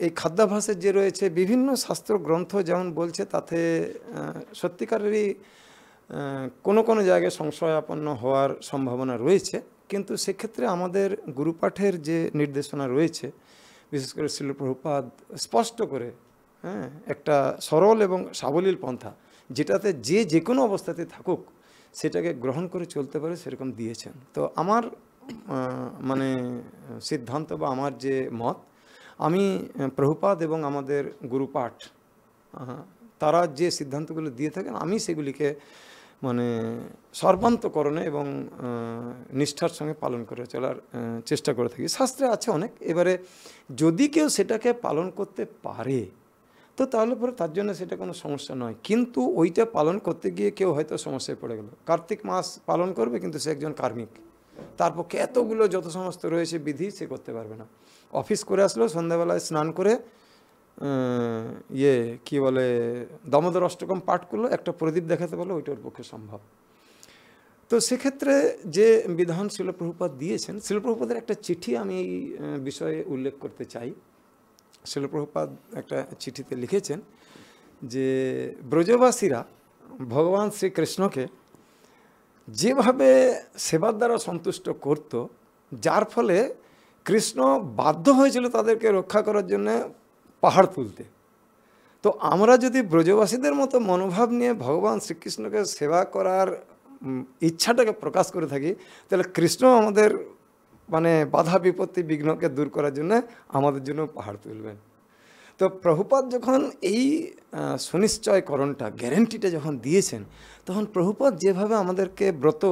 এই খাদ্যাভ্যাসের যে রয়েছে বিভিন্ন শাস্ত্র গ্রন্থ যেমন বলছে, তাতে সত্যিকারেরই কোনো কোনো জায়গায় সংশয়াপন্ন হওয়ার সম্ভাবনা রয়েছে। কিন্তু সেক্ষেত্রে আমাদের গুরুপাঠের যে নির্দেশনা রয়েছে, বিশেষ করে শ্রীল প্রভুপাদ স্পষ্ট করে একটা সরল এবং সাবলীল পন্থা, যেটাতে যে কোনো অবস্থাতে থাকুক সেটাকে গ্রহণ করে চলতে পারে, সেরকম দিয়েছেন। তো আমার মানে সিদ্ধান্ত বা আমার যে মত, আমি প্রভুপাদ এবং আমাদের গুরুপাঠ তারা যে সিদ্ধান্তগুলো দিয়ে থাকেন, আমি সেগুলিকে মানে সর্বান্তকরণে এবং নিষ্ঠার সঙ্গে পালন করে চলার চেষ্টা করে থাকি। শাস্ত্রে আছে অনেক। এবারে যদি কেউ সেটাকে পালন করতে পারে তো তাহলে পরে তার জন্য সেটা কোনো সমস্যা নয়। কিন্তু ওইটা পালন করতে গিয়ে কেউ হয়তো সমস্যায় পড়ে গেল। কার্তিক মাস পালন করবে কিন্তু সে একজন কার্মিক, তার পক্ষে এতগুলো যত সমস্ত রয়েছে বিধি সে করতে পারবে না। অফিস করে আসলো, সন্ধ্যাবেলায় স্নান করে কি বলে দামোদর অষ্টকম পাঠ করলো, একটা প্রদীপ দেখাতে পারলো, ওইটার পক্ষে সম্ভব। তো সেক্ষেত্রে যে বিধান শ্রীল প্রভুপাদ দিয়েছেন, শ্রীল প্রভুপাদের একটা চিঠি আমি এই বিষয়ে উল্লেখ করতে চাই। শ্রীল প্রভুপাদ একটা চিঠিতে লিখেছেন যে ব্রজবাসীরা ভগবান শ্রীকৃষ্ণকে যেভাবে সেবার দ্বারা সন্তুষ্ট করত, যার ফলে কৃষ্ণ বাধ্য হয়েছিল তাদেরকে রক্ষা করার জন্য পাহাড় তুলতে। তো আমরা যদি ব্রজবাসীদের মতো মনোভাব নিয়ে ভগবান শ্রীকৃষ্ণকে সেবা করার ইচ্ছাটাকে প্রকাশ করে থাকি, তাহলে কৃষ্ণ আমাদের মানে বাধা বিপত্তি বিঘ্নকে দূর করার জন্য আমাদের জন্য পাহাড় তুলবেন। তো প্রভুপাদ যখন এই সুনিশ্চয়করণটা গ্যারেন্টিটা যখন দিয়েছেন, তখন প্রভুপাদ যেভাবে আমাদেরকে ব্রত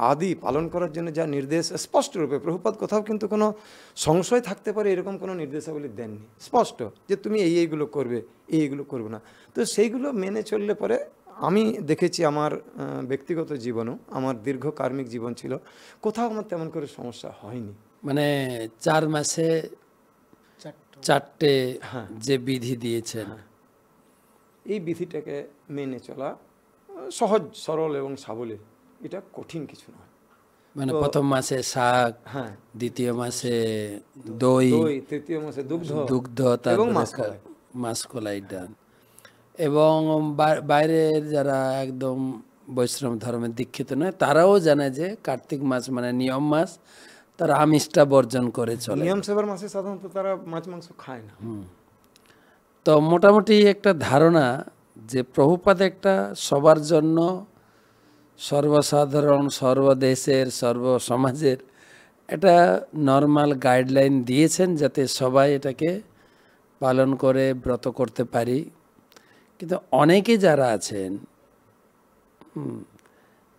আদি পালন করার জন্য যা নির্দেশ স্পষ্ট রূপে, প্রভুপাদ কোথাও কিন্তু কোনো সংশয় থাকতে পারে এরকম কোনো নির্দেশাবলী দেননি, স্পষ্ট যে তুমি এইগুলো করবে, এইগুলো করবে না। তো সেইগুলো মেনে চললে পরে আমি দেখেছি আমার ব্যক্তিগত জীবনও, আমার দীর্ঘ কার্মিক জীবন ছিল, কোথাও আমার তেমন করে সমস্যা হয়নি। মানে 4 মাসে 4টে যে বিধি দিয়েছেন, এই বিধিটাকে মেনে চলা সহজ সরল এবং সাবলীল, এটা কঠিন কিছু নয়। মানে প্রথম মাসে শাক, হ্যাঁ, দ্বিতীয় মাসে দই, তৃতীয় মাসে দুগ্ধ, দুগ্ধ, এবং তারপরে মাসকলাই। মাসকলাই ডাল। এবং বাইরের যারা একদম বৈষ্ণব ধর্মের দীক্ষিত নয়, তারাও জানে যে কার্তিক মাস মানে নিয়ম মাস, তারা আমিষটা বর্জন করে চলে। নিয়ম সেবার মাসে সাধারণত তারা মাছ মাংস খায় না। তো মোটামুটি একটা ধারণা যে প্রভুপাদ একটা সবার জন্য, সর্বসাধারণ, সর্বদেশের, সর্বসমাজের একটা নর্মাল গাইডলাইন দিয়েছেন, যাতে সবাই এটাকে পালন করে ব্রত করতে পারি। কিন্তু অনেকে যারা আছেন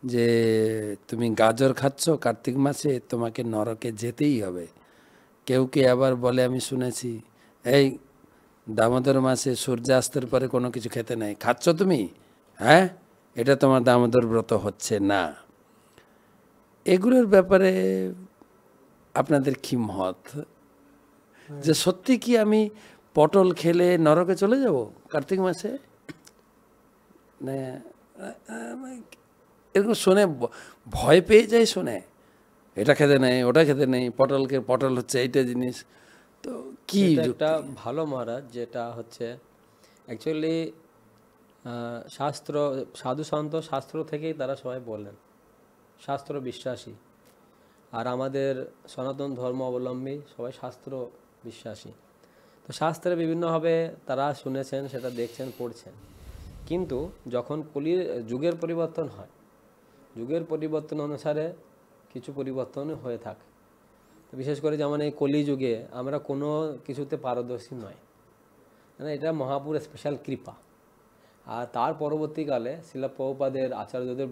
যে তুমি গাজর খাচ্ছ কার্তিক মাসে, তোমাকে নরকে যেতেই হবে। কেউ কে আবার বলে, আমি শুনেছি, এই দামোদর মাসে সূর্যাস্তের পরে কোনো কিছু খেতে নেই, খাচ্ছ তুমি, হ্যাঁ, এটা তোমার দামোদর ব্রত হচ্ছে না। এগুলোর ব্যাপারে আপনাদের কি মত? যে সত্যি কি আমি পটল খেলে নরকে চলে যাব কার্তিক মাসে? না, এরকম শুনে ভয় পেয়ে যায়, শুনে এটা খেতে নেই, ওটা খেতে নেই, পটল হচ্ছে এইটা জিনিস। তো কি একটা ভালো মহারাজ, যেটা হচ্ছে অ্যাকচুয়ালি শাস্ত্র, সাধু সন্ত শাস্ত্র থেকেই তারা সবাই বলেন, শাস্ত্র বিশ্বাসী। আর আমাদের সনাতন ধর্ম অবলম্বী সবাই শাস্ত্র বিশ্বাসী। তো শাস্ত্রে বিভিন্নভাবে তারা শুনেছেন, সেটা দেখছেন, পড়ছেন। কিন্তু যখন কলির যুগের পরিবর্তন হয়, যুগের পরিবর্তন অনুসারে কিছু পরিবর্তন হয়ে থাকে। বিশেষ করে যেমন এই কলি যুগে আমরা কোনো কিছুতে পারদর্শী নয়, মানে এটা মহাপুরের স্পেশাল কৃপা। আর তার পরবর্তীকালে শিলা প্রভুপাদের আচার্যদের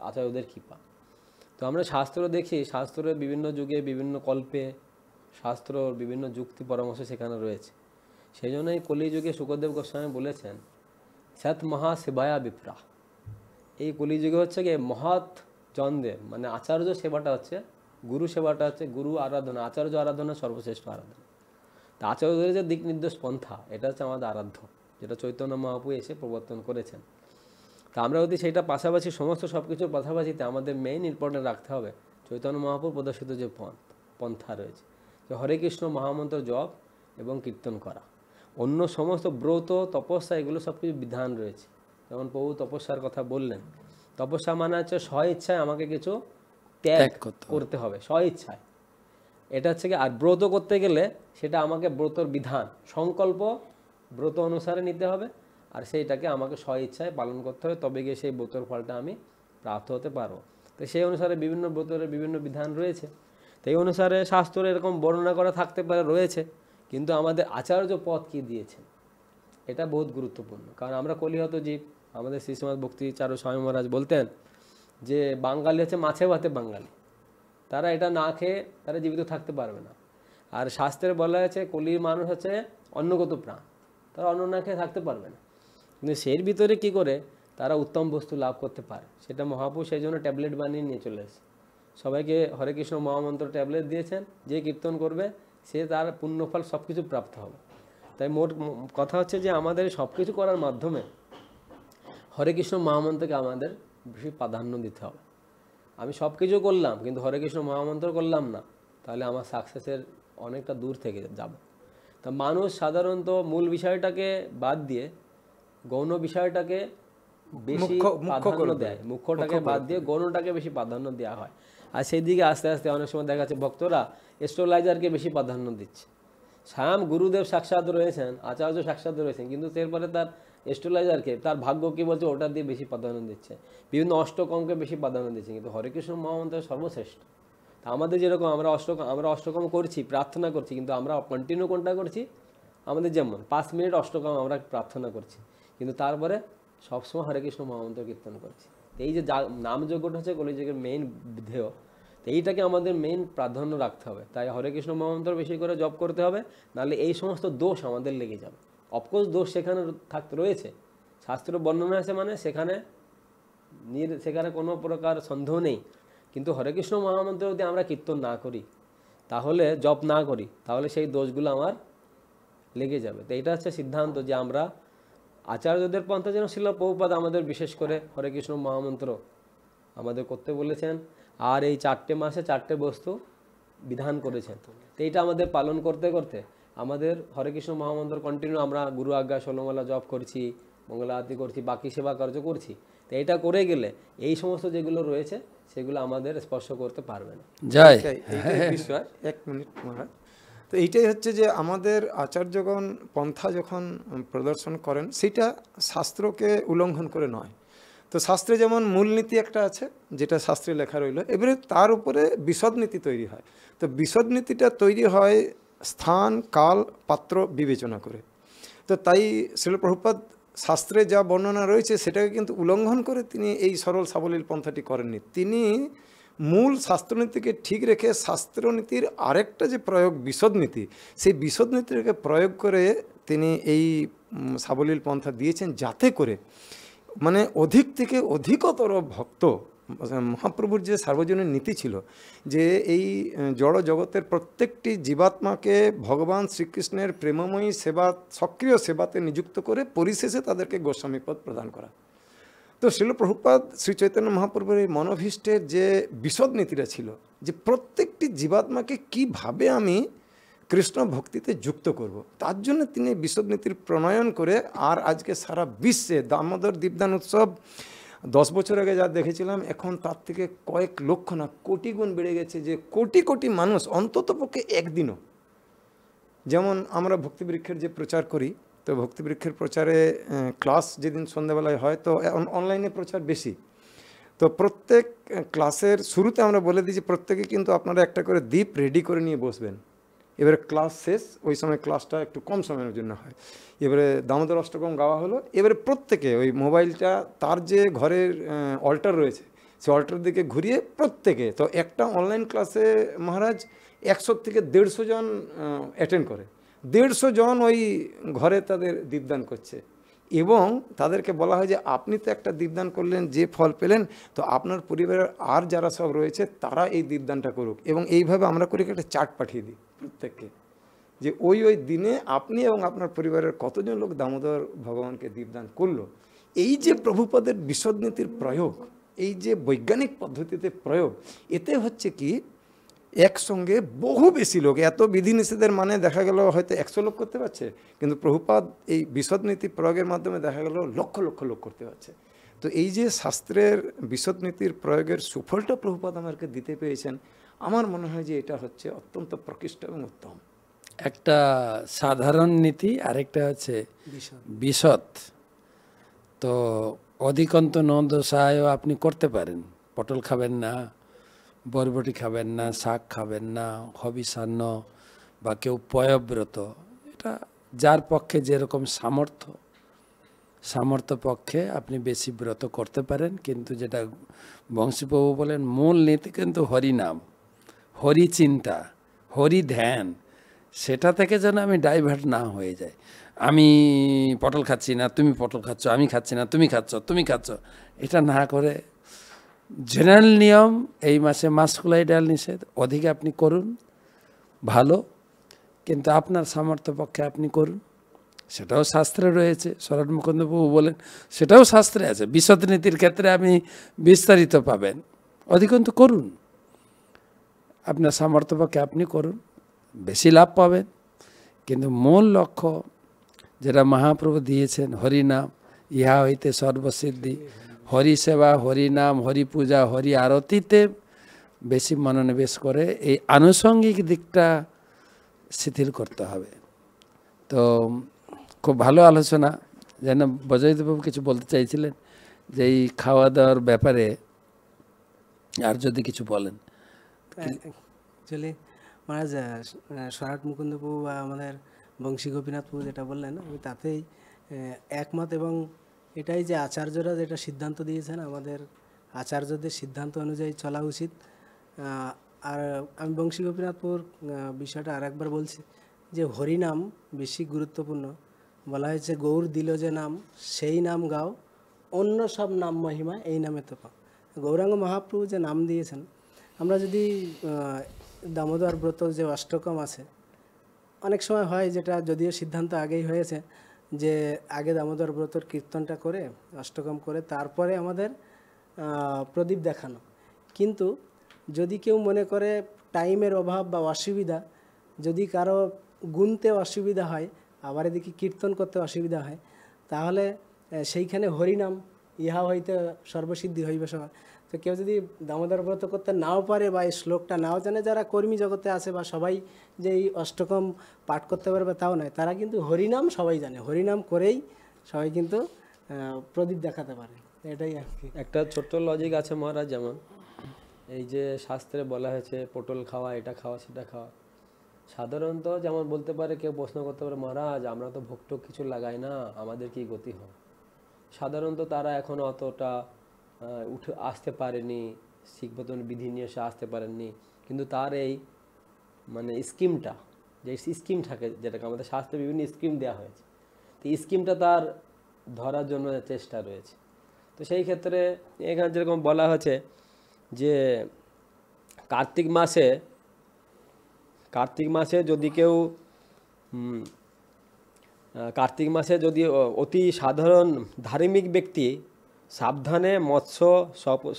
আচার্যদের কৃপা। তো আমরা শাস্ত্র দেখি, শাস্ত্রের বিভিন্ন যুগে বিভিন্ন কল্পে শাস্ত্রর বিভিন্ন যুক্তি পরামর্শ সেখানে রয়েছে। সেই জন্যই কলিযুগে শুকদেব গোস্বামী বলেছেন, সৎ মহা সেবায়া বিপ্রা। এই কলিযুগে হচ্ছে গিয়ে মহৎ জনদের, মানে আচার্য সেবাটা হচ্ছে, গুরু সেবাটা হচ্ছে, গুরু আরাধনা, আচার্য আরাধনা সর্বশ্রেষ্ঠ আরাধনা। তা আচার্যদের যে দিক নির্দেশ পন্থা, এটা হচ্ছে আমাদের আরাধ্য, যেটা চৈতন্য মহাপ্রভু এসে প্রবর্তন করেছেন। তা আমরা যদি সেইটা পাশাপাশি সমস্ত সব কিছুর পাশাপাশিতে আমাদের মেইন ইম্পর্টেন্ট রাখতে হবে চৈতন্য মহাপ্রভু প্রদর্শিত যে পন্থা রয়েছে, যে হরে কৃষ্ণ মহামন্ত্র জপ এবং কীর্তন করা। অন্য সমস্ত ব্রত, তপস্যা, এগুলো সব কিছু বিধান রয়েছে। যেমন প্রভু তপস্যার কথা বললেন, তপস্যা মানে হচ্ছে স্ব ইচ্ছায় আমাকে কিছু ত্যাগ করতে হবে, স্ব ইচ্ছায়। এটা হচ্ছে কি, আর ব্রত করতে গেলে সেটা আমাকে ব্রতর বিধান, সংকল্প ব্রত অনুসারে নিতে হবে, আর সেইটাকে আমাকে স্ব ইচ্ছায় পালন করতে হবে, তবে গিয়ে সেই ব্রতর ফলটা আমি প্রাপ্ত হতে পারবো। তো সেই অনুসারে বিভিন্ন ব্রতের বিভিন্ন বিধান রয়েছে। তো এই অনুসারে শাস্ত্রে এরকম বর্ণনা করা থাকতে পারে, রয়েছে। কিন্তু আমাদের আচার্য পথ কী দিয়েছেন, এটা বহুত গুরুত্বপূর্ণ। কারণ আমরা কলিহত জীব, আমাদের শ্রীশ্রীমদ ভক্তিচারু স্বামী মহারাজ বলতেন যে বাঙালি হচ্ছে মাছে ভাতে বাঙালি, তারা এটা না খেয়ে তারা জীবিত থাকতে পারবে না। আর শাস্ত্রে বলা হয়েছে কলির মানুষ হচ্ছে অন্নগত প্রাণ, তারা অন্ন না খেয়ে থাকতে পারবে না। কিন্তু সেই ভিতরে কি করে তারা উত্তম বস্তু লাভ করতে পারে, সেটা মহাপুরুষ সেই জন্য ট্যাবলেট বানিয়ে নিয়ে চলে এসেছে। সবাইকে হরে কৃষ্ণ মহামন্ত্র ট্যাবলেট দিয়েছেন, যে কীর্তন করবে সে তার পুণ্যফল সব কিছু প্রাপ্ত হবে। তাই মোট কথা হচ্ছে যে আমাদের সব কিছু করার মাধ্যমে হরে কৃষ্ণ মহামন্ত্রকে আমাদের বেশি প্রাধান্য দিতে হবে। আমি সব কিছু করলাম কিন্তু হরে কৃষ্ণ মহামন্ত্র করলাম না, তাহলে আমার সাকসেসের অনেকটা দূর থেকে যাবে। তা মানুষ সাধারণত মূল বিষয়টাকে বাদ দিয়ে গৌণ বিষয়টাকে বেশি প্রাধান্য দেয়, মুখ্যটাকে বাদ দিয়ে গৌণটাকে বেশি প্রাধান্য দেওয়া হয়। আর সেই দিকে আস্তে আস্তে অনেক সময় দেখা যাচ্ছে ভক্তরা অ্যাস্ট্রোলাইজারকে বেশি প্রাধান্য দিচ্ছে, স্বয়ং গুরুদেব সাক্ষাৎ রয়েছেন, আচার্য সাক্ষাৎ রয়েছেন, কিন্তু এরপরে তার অ্যাস্ট্রোলজারকে, তার ভাগ্য কি বলছে ওটা দিয়ে বেশি প্রাধান্য দিচ্ছে, বিভিন্ন অষ্টকমকে বেশি প্রাধান্য দিচ্ছে, কিন্তু হরে কৃষ্ণ মহামন্ত্র সর্বশ্রেষ্ঠ। তা আমাদের যেরকম আমরা অষ্টকম করছি, প্রার্থনা করছি, কিন্তু আমরা কন্টিনিউ কোনটা করছি, আমাদের যেমন 5 মিনিট অষ্টকম আমরা প্রার্থনা করছি, কিন্তু তারপরে সবসময় হরে কৃষ্ণ মহামন্ত্র কীর্তন করছি। এই যে নামযজ্ঞটা হচ্ছে কলিযুগের মেইন ধ্যেয়, তো এইটাকে আমাদের মেইন প্রাধান্য রাখতে হবে। তাই হরে কৃষ্ণ মহামন্ত্র বেশি করে জপ করতে হবে, নাহলে এই সমস্ত দোষ আমাদের লেগে যাবে। অফকোর্স দোষ সেখানে রয়েছে, শাস্ত্র বর্ণনা আছে, মানে সেখানে কোনো প্রকার সন্দেহ নেই, কিন্তু হরে কৃষ্ণ মহামন্ত্র যদি আমরা কীর্তন না করি, তাহলে জপ না করি, তাহলে সেই দোষগুলো আমার লেগে যাবে। তো এটা হচ্ছে সিদ্ধান্ত যে আমরা আচার্যদের পন্থা যেন শিল প্রভুপাদ আমাদের বিশেষ করে হরে কৃষ্ণ মহামন্ত্র আমাদের করতে বলেছেন, আর এই 4টে মাসে 4টে বস্তু বিধান করেছেন। তো এইটা আমাদের পালন করতে করতে আমাদের হরে কৃষ্ণ মহামন্ত্র কন্টিনিউ আমরা গুরু আজ্ঞা ষোলমালা জপ করছি, মঙ্গলা আরতি করছি, বাকি সেবা কার্য করছি। তো এটা করে গেলে এই সমস্ত যেগুলো রয়েছে সেগুলো আমাদের স্পর্শ করতে পারবে না। জয়। এইটাই বিষয়। 1 মিনিট মহারাজ। তো এইটাই হচ্ছে যে আমাদের আচার্যগণ পন্থা যখন প্রদর্শন করেন, সেটা শাস্ত্রকে উল্লঙ্ঘন করে নয়। তো শাস্ত্রে যেমন মূলনীতি একটা আছে, যেটা শাস্ত্রে লেখা রইল, এবারে তার উপরে বিশদ নীতি তৈরি হয়। তো বিশদ নীতিটা তৈরি হয় স্থান, কাল, পাত্র বিবেচনা করে। তো তাই শ্রীল প্রভুপাদ শাস্ত্রে যা বর্ণনা রয়েছে সেটাকে কিন্তু উল্লঙ্ঘন করে তিনি এই সরল সাবলীল পন্থাটি করেননি। তিনি মূল শাস্ত্রনীতিকে ঠিক রেখে শাস্ত্রনীতির আরেকটা যে প্রয়োগ বিশদ নীতি, সেই বিশদ নীতিকে প্রয়োগ করে তিনি এই সাবলীল পন্থা দিয়েছেন, যাতে করে মানে অধিক থেকে অধিকতর ভক্ত, মহাপ্রভুর যে সার্বজনীন নীতি ছিল যে এই জড় জগতের প্রত্যেকটি জীবাত্মাকে ভগবান শ্রীকৃষ্ণের প্রেমময়ী সেবা, সক্রিয় সেবাতে নিযুক্ত করে পরিশেষে তাদেরকে গোস্বামী পদ প্রদান করা। তো শ্রীল প্রভুপাদ শ্রী চৈতন্য মহাপ্রভুর এই মনোভীষ্টের যে বিশদ নীতিটা ছিল, যে প্রত্যেকটি জীবাত্মাকে কিভাবে আমি কৃষ্ণ ভক্তিতে যুক্ত করব, তার জন্য তিনি বিশদ নীতির প্রণয়ন করে, আর আজকে সারা বিশ্বে দামোদর দীপদান উৎসব 10 বছর আগে যা দেখেছিলাম, এখন তার থেকে কয়েক লক্ষ না কোটি গুণ বেড়ে গেছে, যে কোটি কোটি মানুষ অন্ততপক্ষে একদিনও, যেমন আমরা ভক্তিবৃক্ষের যে প্রচার করি, তো ভক্তিবৃক্ষের প্রচারে ক্লাস যেদিন সন্ধ্যাবেলায় হয়, তো অনলাইনে প্রচার বেশি। তো প্রত্যেক ক্লাসের শুরুতে আমরা বলে দিই যে প্রত্যেকে কিন্তু আপনারা একটা করে দীপ রেডি করে নিয়ে বসবেন। এবারে ক্লাস শেষ, ওই সময় ক্লাসটা একটু কম সময়ের জন্য হয়। এবারে দামোদর অষ্টকম গাওয়া হলো, এবারে প্রত্যেকে ওই মোবাইলটা তার যে ঘরের অল্টার রয়েছে সেই অল্টার দিকে ঘুরিয়ে প্রত্যেকে, তো একটা অনলাইন ক্লাসে মহারাজ 100 থেকে 150 জন অ্যাটেন্ড করে, 150 জন ওই ঘরে তাদের দীপদান করছে। এবং তাদেরকে বলা হয় যে আপনি তো একটা দীপদান করলেন, যে ফল পেলেন, তো আপনার পরিবারের আর যারা সব রয়েছে তারা এই দীপদানটা করুক। এবং এইভাবে আমরা করে একটা চার্ট পাঠিয়ে দিই প্রত্যেককে, যে ওই দিনে আপনি এবং আপনার পরিবারের কতজন লোক দামোদর ভগবানকে দীপদান করলো। এই যে প্রভুপদের বিশদ নীতির প্রয়োগ, এই যে বৈজ্ঞানিক পদ্ধতিতে প্রয়োগ, এতে হচ্ছে কি একসঙ্গে বহু বেশি লোক, এত বিধিনিষেধের মানে দেখা গেল হয়তো 100 লোক করতে পারছে, কিন্তু প্রভুপাদ এই বিশদ নীতি প্রয়োগের মাধ্যমে দেখা গেল লক্ষ লক্ষ লোক করতে পারছে। তো এই যে শাস্ত্রের বিশদ নীতির প্রয়োগের সুফলটা প্রভুপাদ আমাকে দিতে পেরেছেন, আমার মনে হয় যে এটা হচ্ছে অত্যন্ত প্রকৃষ্ট এবং উত্তম। একটা সাধারণ নীতি, আরেকটা হচ্ছে বিশদ। তো অধিকন্ত নন্দসায়ও আপনি করতে পারেন, পটল খাবেন না, বরবটি খাবেন না, শাক খাবেন না, হবিষান্ন বা কেউ পয়ব্রত, এটা যার পক্ষে যেরকম সামর্থ্য পক্ষে আপনি বেশি ব্রত করতে পারেন। কিন্তু যেটা বংশীপ্রভু বলেন, মূল নীতি কিন্তু হরিনাম, হরি চিন্তা, হরি ধ্যান, সেটা থেকে যেন আমি ডাইভার্ট না হয়ে যায়। আমি পটল খাচ্ছি না, তুমি পটল খাচ্ছ, আমি খাচ্ছি না, তুমি খাচ্ছ, এটা না করে জেনারেল নিয়ম, এই মাসে মাসকলাই ডাল নিষেধ, অধিকে আপনি করুন ভালো, কিন্তু আপনার সামর্থ্য পক্ষে আপনি করুন, সেটাও শাস্ত্রে রয়েছে। শরৎ মুকুন্দবাবু বলেন সেটাও শাস্ত্রে আছে। বিশদ নীতির ক্ষেত্রে আপনি বিস্তারিত পাবেন, অধিকন্তু করুন, আপনার সামর্থ্য পক্ষে আপনি করুন, বেশি লাভ পাবেন। কিন্তু মূল লক্ষ্য যেটা মহাপ্রভু দিয়েছেন, হরিনাম, ইহা হইতে সর্বসিদ্ধি, হরি সেবা, হরি নাম, হরি পূজা, হরি আরতিতে বেশি মনোনিবেশ করে এই আনুষঙ্গিক দিকটা শিথিল করতে হবে। তো খুব ভালো আলোচনা। যেন বজয়ন্তবাবু কিছু বলতে চাইছিলেন যে এই খাওয়া দাওয়ার ব্যাপারে, আর যদি কিছু বলেন। অ্যাকচুয়ালি মহারাজ স্বরাট মুকুন্দবাবু বা আমাদের বংশী গোপীনাথবাবু যেটা বললেন, আমি তাতেই একমত। এবং এটাই যে আচার্যরা যেটা সিদ্ধান্ত দিয়েছেন, আমাদের আচার্যদের সিদ্ধান্ত অনুযায়ী চলা উচিত। আর আমি বংশী গোপীনাথপুর বিষয়টা আর একবার বলছি যে হরিনাম বেশি গুরুত্বপূর্ণ। বলা হয়েছে গৌর দিল যে নাম, সেই নাম গাও, অন্য সব নাম মহিমা এই নামে তো পাও। গৌরাঙ্গ মহাপ্রভু যে নাম দিয়েছেন, আমরা যদি দামোদর ব্রত যে অষ্টকম আছে, অনেক সময় হয় যেটা যদিও সিদ্ধান্ত আগেই হয়েছে যে আগে দামোদর ব্রতর কীর্তনটা করে অষ্টকম করে তারপরে আমাদের প্রদীপ দেখানো। কিন্তু যদি কেউ মনে করে টাইমের অভাব বা অসুবিধা, যদি কারো গুনতে অসুবিধা হয়, আবার এদিকে কীর্তন করতে অসুবিধা হয়, তাহলে সেইখানে হরিনাম ইহা হইতে সর্বসিদ্ধি হইবে সবার। তো কেউ যদি দামোদর ব্রত করতে নাও পারে বা এই শ্লোকটা নাও জানে, যারা কর্মী জগতে আছে বা সবাই যে এই অষ্টকম পাঠ করতে পারবে তাও নয়, তারা কিন্তু হরিনাম সবাই জানে, হরিনাম করেই সবাই কিন্তু প্রদীপ দেখাতে পারে। এটাই আর কি। একটা ছোট্ট লজিক আছে মহারাজ, যেমন এই যে শাস্ত্রে বলা হয়েছে পটল খাওয়া, এটা খাওয়া, সেটা খাওয়া। সাধারণত যেমন বলতে পারে, কেউ প্রশ্ন করতে পারে, মহারাজ আমরা তো ভোগ টোক কিছু লাগাই না, আমাদের কি গতি হয়? সাধারণত তারা এখন অতটা উঠে আসতে পারেনি, শিখবতন বিধি নিয়ে সে আসতে পারেননি। কিন্তু তার এই মানে স্কিমটা, যে স্কিম থাকে, যেটাকে আমাদের শাস্ত্রে বিভিন্ন স্কিম দেওয়া হয়েছে, তো স্কিমটা তার ধরার জন্য চেষ্টা রয়েছে। তো সেই ক্ষেত্রে এখানে যেরকম বলা হয়েছে যে কার্তিক মাসে যদি কেউ কার্তিক মাসে যদি অতি সাধারণ ধার্মিক ব্যক্তি সাবধানে মৎস্য,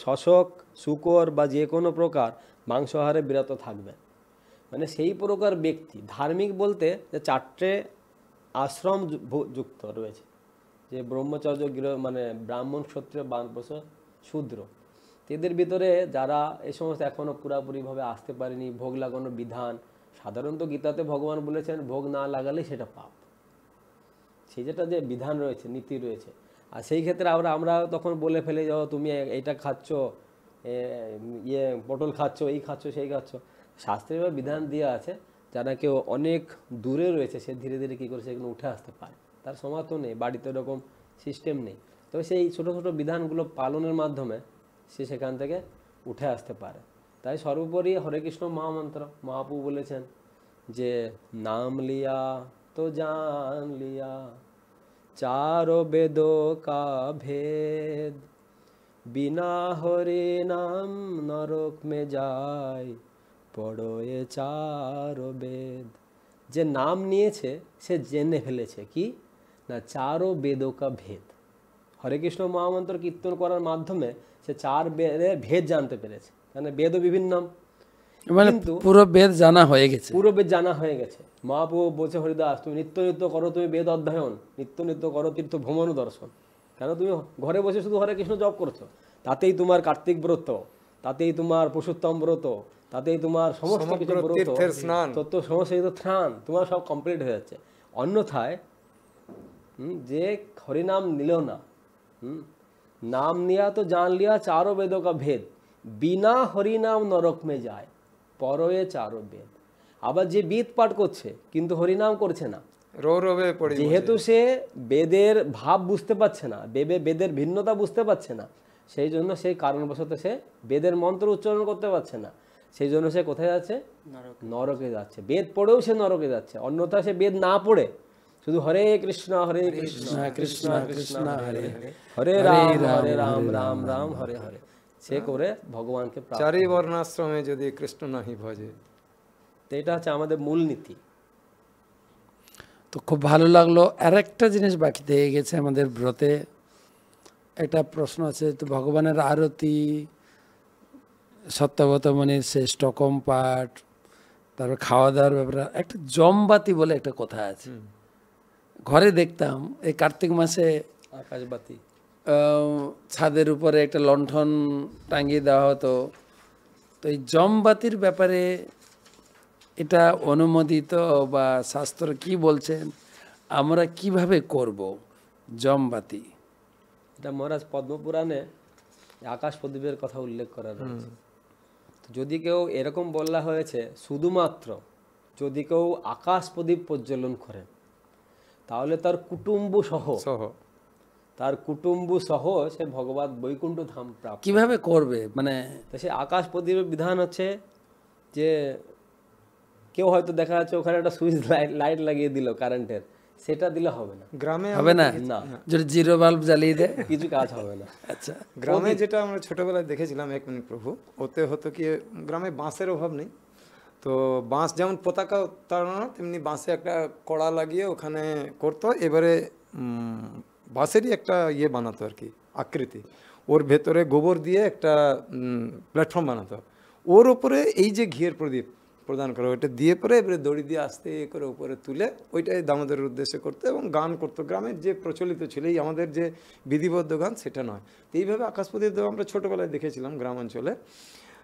শশক, শূকর বা যে কোনো প্রকার মাংসাহারে বিরত থাকবে, মানে সেই প্রকার ব্যক্তি ধার্মিক বলতে যে 4টে আশ্রম যুক্ত রয়েছে, যে ব্রহ্মচর্য, গৃহ মানে ব্রাহ্মণ, ক্ষত্রিয়, বানপ্রস্থ, শূদ্র, এদের ভিতরে যারা এই সমস্ত এখনও পুরাপুরিভাবে আসতে পারেনি, ভোগ লাগানোর বিধান, সাধারণত গীতাতে ভগবান বলেছেন ভোগ না লাগালে সেটা পাপ, সেই যেটা যে বিধান রয়েছে, নীতি রয়েছে। আর সেই ক্ষেত্রে আমরা তখন বলে ফেলে যাও, তুমি এইটা খাচ্ছ, পটল খাচ্ছ, এই খাচ্ছ, সেই খাচ্ছ। শাস্ত্রে বিধান দেওয়া আছে, যারা কেউ অনেক দূরে রয়েছে সে ধীরে ধীরে কী করে সেগুলো উঠে আসতে পারে, তার সমর্থ নেই, বাড়িতে এরকম সিস্টেম নেই, তবে সেই ছোটো ছোটো বিধানগুলো পালনের মাধ্যমে সে সেখান থেকে উঠে আসতে পারে। তাই সর্বোপরি হরে কৃষ্ণ মহামন্ত্র, মহাপ্রভু বলেছেন যে নাম লিয়া তো জান লিয়া, চারো বেদ কা ভেদ, বিনা হরে নাম নরক মে যায়, পড়ো এ চারো বেদ। যে নাম নিয়েছে সে জেনে ফেলেছে কি না, চারো বেদ কা ভেদ। হরে কৃষ্ণ মহামন্ত্র কীর্তন করার মাধ্যমে সে 4 বেদের ভেদ জানতে পেরেছে, মানে বেদও বিভিন্ন, মানে পুরো বেদ জানা হয়ে গেছে, পুরো বেদ জানা হয়ে গেছে। মহাপ্রভু বলছে, হরিদাস তুমি নিত্য নিত্য করো, তুমি বেদ অধ্যয়ন, নিত্য নিত্য করো তীর্থ ভ্রমণ দর্শন। কেন তুমি ঘরে বসে শুধু হরে কৃষ্ণ জপ করছো? তাতেই তোমার কার্তিক ব্রত, তাতেই তোমার পুরুষোত্তম ব্রত, তাতেই তোমার সমস্ত কিছু ব্রত, তত্ত্ব সমস্ত স্নান, তোমার সব কমপ্লিট হয়ে যাচ্ছে। অন্যথায় যে হরিনাম নিলেও না, নাম নিয়া তো জান লিয়া চারো বেদों का भेद, বিনা হরিনাম নরক মে যায়, পরয়ে চারো বেদ। আবার যে বেদ পাঠ করছে কিন্তু হরিনাম করছে না, যেহেতু সে বেদের ভাব বুঝতে পারছে না, বেদের ভিন্নতা বুঝতে পারছে না, সেই জন্য সেই কারণবশত সে বেদের মন্ত্র উচ্চারণ করতে পারছে না, সেই জন্য সে কোথায় যাচ্ছে? নরকে যাচ্ছে। বেদ পড়েও সে নরকে যাচ্ছে। অন্যথা সে বেদ না পড়ে শুধু হরে কৃষ্ণ কৃষ্ণ কৃষ্ণ হরে হরে, হরে রাম রাম রাম হরে হরে, সে করে ভগবানকে প্রাপ্ত। 4 বর্ণাশ্রমে যদি কৃষ্ণ নাহি ভজে, তো এটা হচ্ছে আমাদের মূলনীতি। তো খুব ভালো লাগলো। আর একটা জিনিস বাকি থেকে গেছে আমাদের ব্রতে, একটা প্রশ্ন আছে। তো ভগবানের আরতি, সত্যবতমণির শ্রেষ্ঠকম পাঠ, তারপর খাওয়া দাওয়ার ব্যাপারে একটা জমবাতি বলে একটা কথা আছে। ঘরে দেখতাম এই কার্তিক মাসে আকাশবাতি, ছাদের উপরে একটা লণ্ঠন টাঙিয়ে দেওয়া হতো। তো এই জমবাতির ব্যাপারে এটা অনুমোদিত বা শাস্ত্র কি বলছেন, আমরা কিভাবে করব জমবাতি? এটা মহারাজ পদ্মপুরাণে আকাশ প্রদীপের কথা উল্লেখ করা রয়েছে। তো যদি কেউ এরকম বলা হয়েছে, শুধুমাত্র যদি কেউ আকাশ প্রদীপ প্রজ্বলন করেন তাহলে তার কুটুম্ব সহ সে ভগবত বৈকুণ্ঠ ধাম প্রাপ্ত। কিভাবে করবে মানে? তো সে আকাশ প্রদীপের বিধান হচ্ছে যে কেউ হয়তো দেখা যাচ্ছে ওখানে একটা সুইচ লাইট লাগিয়ে দিল কারেন্টের, সেটা দিলে হবে না। গ্রামে হবে না, না, যদি জিরো বাল্ব জ্বালিয়ে দেয় কিছু কাজ হবে না। আচ্ছা, গ্রামে যেটা আমরা ছোটবেলায় দেখেছিলাম, এক মিনিট প্রভু, ওতে হতো কি, গ্রামে বাঁশের অভাব নেই, তো বাঁশ যেমন পতাকা উত্তোলন তেমনি বাঁশে একটা কড়া লাগিয়ে ওখানে করতো। এবারে বাঁশেরই একটা ইয়ে বানাতো আর কি, আকৃতি, ওর ভেতরে গোবর দিয়ে একটা প্ল্যাটফর্ম বানাতো, ওর ওপরে এই যে ঘিয়ের প্রদীপ প্রদান করা, ওইটা দিয়ে পরে এবারে দড়ি দিয়ে আস্তে করে উপরে তুলে ওইটাই দামোদরের উদ্দেশ্যে করতো এবং গান করতো। গ্রামের যে প্রচলিত ছিল, এই আমাদের যে বিধিবদ্ধ গান সেটা নয়। তো এইভাবে আকাশ প্রদীপ দেওয়া আমরা ছোটোবেলায় দেখেছিলাম গ্রাম অঞ্চলে।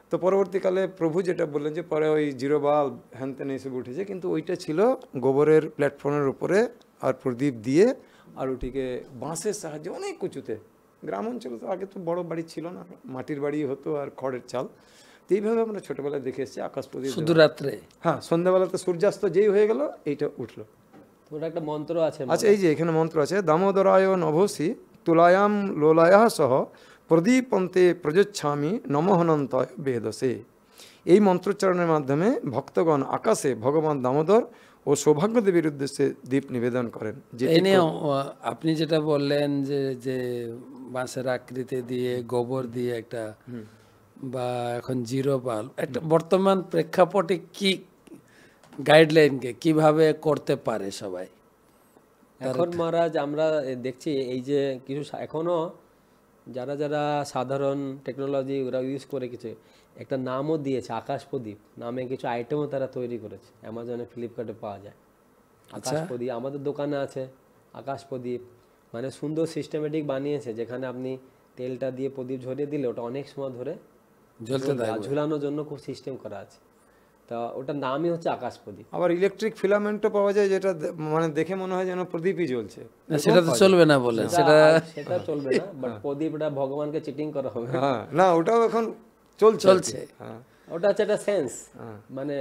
তো পরবর্তীকালে প্রভু যেটা বললেন যে পরে ওই জিরো বাল্ব হ্যান ত্যান এসব উঠেছে, কিন্তু ওইটা ছিল গোবরের প্ল্যাটফর্মের উপরে আর প্রদীপ দিয়ে, আর ওটিকে বাঁশের সাহায্যে অনেক উঁচুতে। গ্রাম অঞ্চলে তো আগে তো বড় বাড়ি ছিল না, মাটির বাড়ি হতো আর খড়ের চাল। তো এইভাবে আমরা ছোটোবেলায় দেখে এসেছি আকাশ প্রদীপ শুধু রাত্রে। হ্যাঁ, সন্ধ্যাবেলাতে সূর্যাস্ত যেই হয়ে গেল এইটা উঠলো। ওটা একটা মন্ত্র আছে। আচ্ছা, এই যে এখানে মন্ত্র আছে, দামোদরায় নভসি তুলায়াম লোলায়া সহ প্রদীপন্তে প্রযোচ্ছামি নমঃনন্তয় বেদসে। এই মন্ত্রোচ্চারণের মাধ্যমে ভক্তগণ আকাশে ভগবান দামোদর ও সৌভাগ্য দেবীর উদ্দেশ্যে দীপ নিবেদন করেন। এই নিয়ে আপনি যেটা বললেন যে যে বাঁশের আকৃতি দিয়ে গোবর দিয়ে একটা, বা এখন জিরো বাল্ব, একটা বর্তমান প্রেক্ষাপটে কি গাইডলাইনকে কিভাবে করতে পারে সবাই? এখন মহারাজ আমরা দেখছি এই যে কিছু এখনো যারা যারা সাধারণ টেকনোলজি ওরা ইউজ করে কিছু একটা নামও দিয়েছে, আকাশ প্রদীপ নামে কিছু আইটেমও তারা তৈরি করেছে, অ্যামাজনে ফ্লিপকার্টে পাওয়া যায়। আকাশ প্রদীপ আমাদের দোকানে আছে, আকাশ প্রদীপ মানে সুন্দর সিস্টেমেটিক বানিয়েছে, যেখানে আপনি তেলটা দিয়ে প্রদীপ ঝরিয়ে দিলে ওটা অনেক সময় ধরে জ্বলতে থাকবে, ঝুলানোর জন্য খুব সিস্টেম করা আছে। তা ওটার নামই হচ্ছে আকাশ প্রদীপ। আবার ইলেকট্রিক ফিলামেন্টও পাওয়া যায়, যেটা মানে দেখে মনে হয় যেন প্রদীপই জ্বলছে। সেটা তো চলবে না বলে, সেটা চলবে না, বাট প্রদীপটা ভগবানকে চিটিং করা হবে। হ্যাঁ, না ওটাও এখন চলছে। হ্যাঁ, ওটা হচ্ছে একটা সেন্স, মানে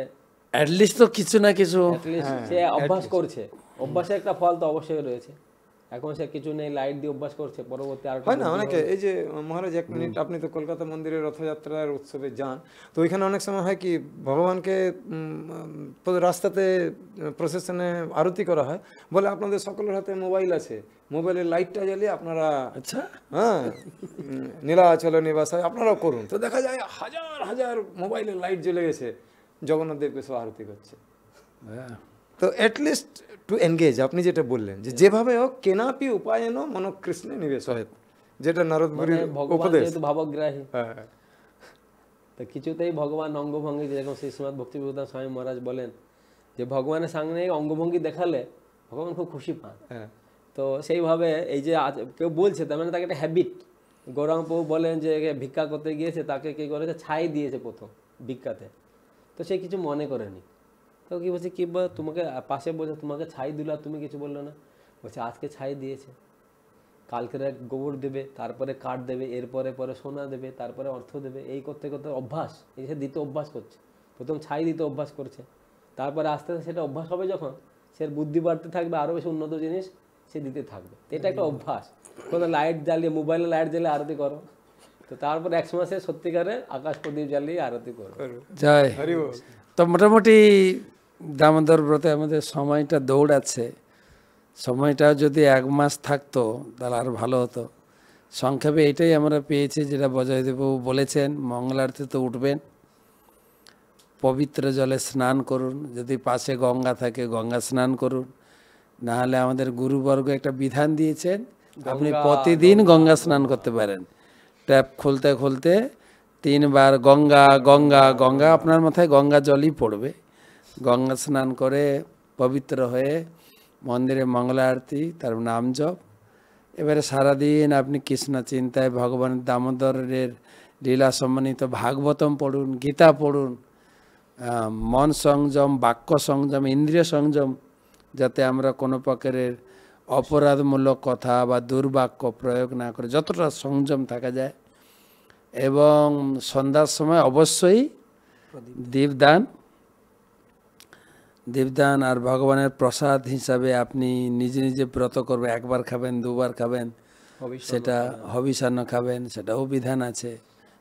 অ্যাটলিস্ট তো কিছু না কিছু সে অভ্যাস করছে, অভ্যাসের একটা ফল তো অবশ্যই রয়েছে। এখন সে কিছু নেই, লাইট দিয়ে অভ্যাস করছে, পরবর্তী আর হয় না অনেকে। এই যে মহারাজ এক মিনিট, আপনি তো কলকাতা মন্দিরের রথযাত্রার উৎসবে যান, তো ওইখানে অনেক সময় হয় কি ভগবানকে রাস্তাতে প্রসেশনে আরতি করা হয়, বলে আপনাদের সকলের হাতে মোবাইল আছে, মোবাইলের লাইটটা জ্বালিয়ে আপনারা, আচ্ছা, হ্যাঁ, নীলাচল নিবাসায় আপনারাও করুন। তো দেখা যায় হাজার হাজার মোবাইলের লাইট জ্বলে গেছে, জগন্নাথ দেবকে সব আরতি করছে। তো অ্যাটলিস্ট টু এনগেজ, আপনি যেটা বললেন যে যেভাবে হোক কেনাপি উপায়ন মনকৃষ্ণে নিবেশ হয়, যেটা নারদপুরীর উপদেশ, যেহেতু ভাবগ্রাহী, হ্যাঁ, তো কিছুতেই ভগবান অঙ্গভঙ্গি, যেরকম শ্রী শ্রীমৎ ভক্তিবিনোদ স্বামী মহারাজ বলেন যে ভগবানের সামনে অঙ্গভঙ্গি দেখালে ভগবান খুব খুশি পান। হ্যাঁ, তো সেইভাবে এই যে কেউ বলছে, তার মানে তাকে একটা হ্যাবিট। গৌরাঙ্গ প্রভু বলেন যে ভিক্ষা করতে গিয়েছে, তাকে কি করেছে, ছাই দিয়েছে প্রথম ভিক্ষাতে, তো সে কিছু মনে করেনি। তো কি বলছে, কি তোমাকে পাশে বলছে তোমাকে ছাই দিল আর তুমি কিছু বললো না, বলছে আজকে ছাই দিয়েছে, কালকে গোবর দেবে, তারপরে কাঠ দেবে, এরপরে পরে সোনা দেবে, তারপরে অর্থ দেবে, এই করতে করতে অভ্যাস, এই সে দিতে অভ্যাস করছে। প্রথম ছাই দিতে অভ্যাস করছে, তারপরে আস্তে আস্তে সেটা অভ্যাস হবে, যখন সে বুদ্ধি বাড়তে থাকবে, আরও বেশি উন্নত জিনিস সে দিতে থাকবে। এটা একটা অভ্যাস। কোনো লাইট জ্বালিয়ে, মোবাইলে লাইট জ্বালিয়ে আরতি করো, তো তারপর এক মাসে সত্যিকারে আকাশ প্রদীপ জ্বালিয়ে আরতি করো। জয়। তো মোটামুটি দামোদর ব্রতে আমাদের সময়টা দৌড়াচ্ছে, সময়টা যদি 1 মাস থাকতো তাহলে আর ভালো হতো। সংক্ষেপে এটাই আমরা পেয়েছি, যেটা বজয়দেববাবু বলেছেন, মঙ্গলারতি তো উঠবেন, পবিত্র জলে স্নান করুন, যদি পাশে গঙ্গা থাকে গঙ্গা স্নান করুন, নাহলে আমাদের গুরুবর্গ একটা বিধান দিয়েছেন, আপনি প্রতিদিন গঙ্গা স্নান করতে পারেন। ট্যাপ খুলতে খুলতে 3 বার গঙ্গা গঙ্গা গঙ্গা, আপনার মাথায় গঙ্গা জলই পড়বে। গঙ্গা স্নান করে পবিত্র হয়ে মন্দিরে মঙ্গলা আরতি, তার নাম জপ, এবারে সারাদিন আপনি কৃষ্ণ চিন্তায় ভগবান দামোদরের লীলা সম্মানিত ভাগবতম পড়ুন, গীতা পড়ুন, মন সংযম, বাক্য সংযম, ইন্দ্রিয় সংযম, যাতে আমরা কোনো প্রকারের অপরাধমূলক কথা বা দুর্বাক্য প্রয়োগ না করে যতটা সংযম থাকা যায়। এবং সন্ধ্যার সময় অবশ্যই দীপদান আর ভগবানের প্রসাদ হিসাবে আপনি নিজে নিজে ব্রত করবে, একবার খাবেন, দুবার খাবেন, সেটা হবিষান্ন খাবেন, সেটাও বিধান আছে,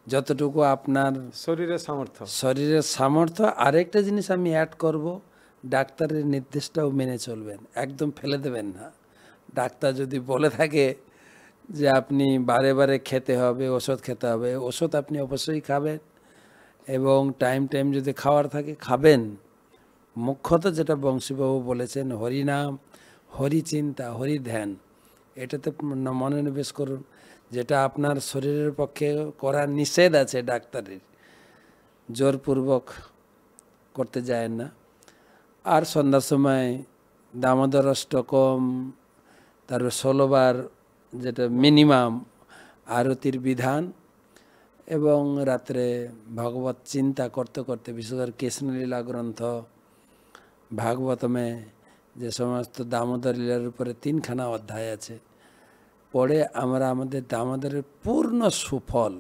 যতটুকু আপনার শরীরের সামর্থ্য। আরেকটা জিনিস আমি অ্যাড করব, ডাক্তারের নির্দেশটাও মেনে চলবেন, একদম ফেলে দেবেন না। ডাক্তার যদি বলে থাকে যে আপনি বারে বারে খেতে হবে, ওষুধ খেতে হবে, ওষুধ আপনি অবশ্যই খাবেন, এবং টাইম টাইম যদি খাওয়ার থাকে খাবেন। মুখ্যত যেটা বংশীবাবু বলেছেন, হরিনাম, হরিচিন্তা, হরি ধ্যান, এটাতে মনোনিবেশ করুন, যেটা আপনার শরীরের পক্ষে করা নিষেধ আছে ডাক্তারের, জোরপূর্বক করতে যায় না। আর সন্ধ্যার সময় দামোদর অষ্টকম, তারপর 16 বার যেটা মিনিমাম আরতির বিধান, এবং রাত্রে ভগবত চিন্তা করতে করতে, বিশেষ করে কৃষ্ণলীলা গ্রন্থ ভাগবতমে যে সমস্ত দামোদর লীলার উপরে 3খানা অধ্যায় আছে, পড়ে আমরা আমাদের দামোদরের পূর্ণ সুফল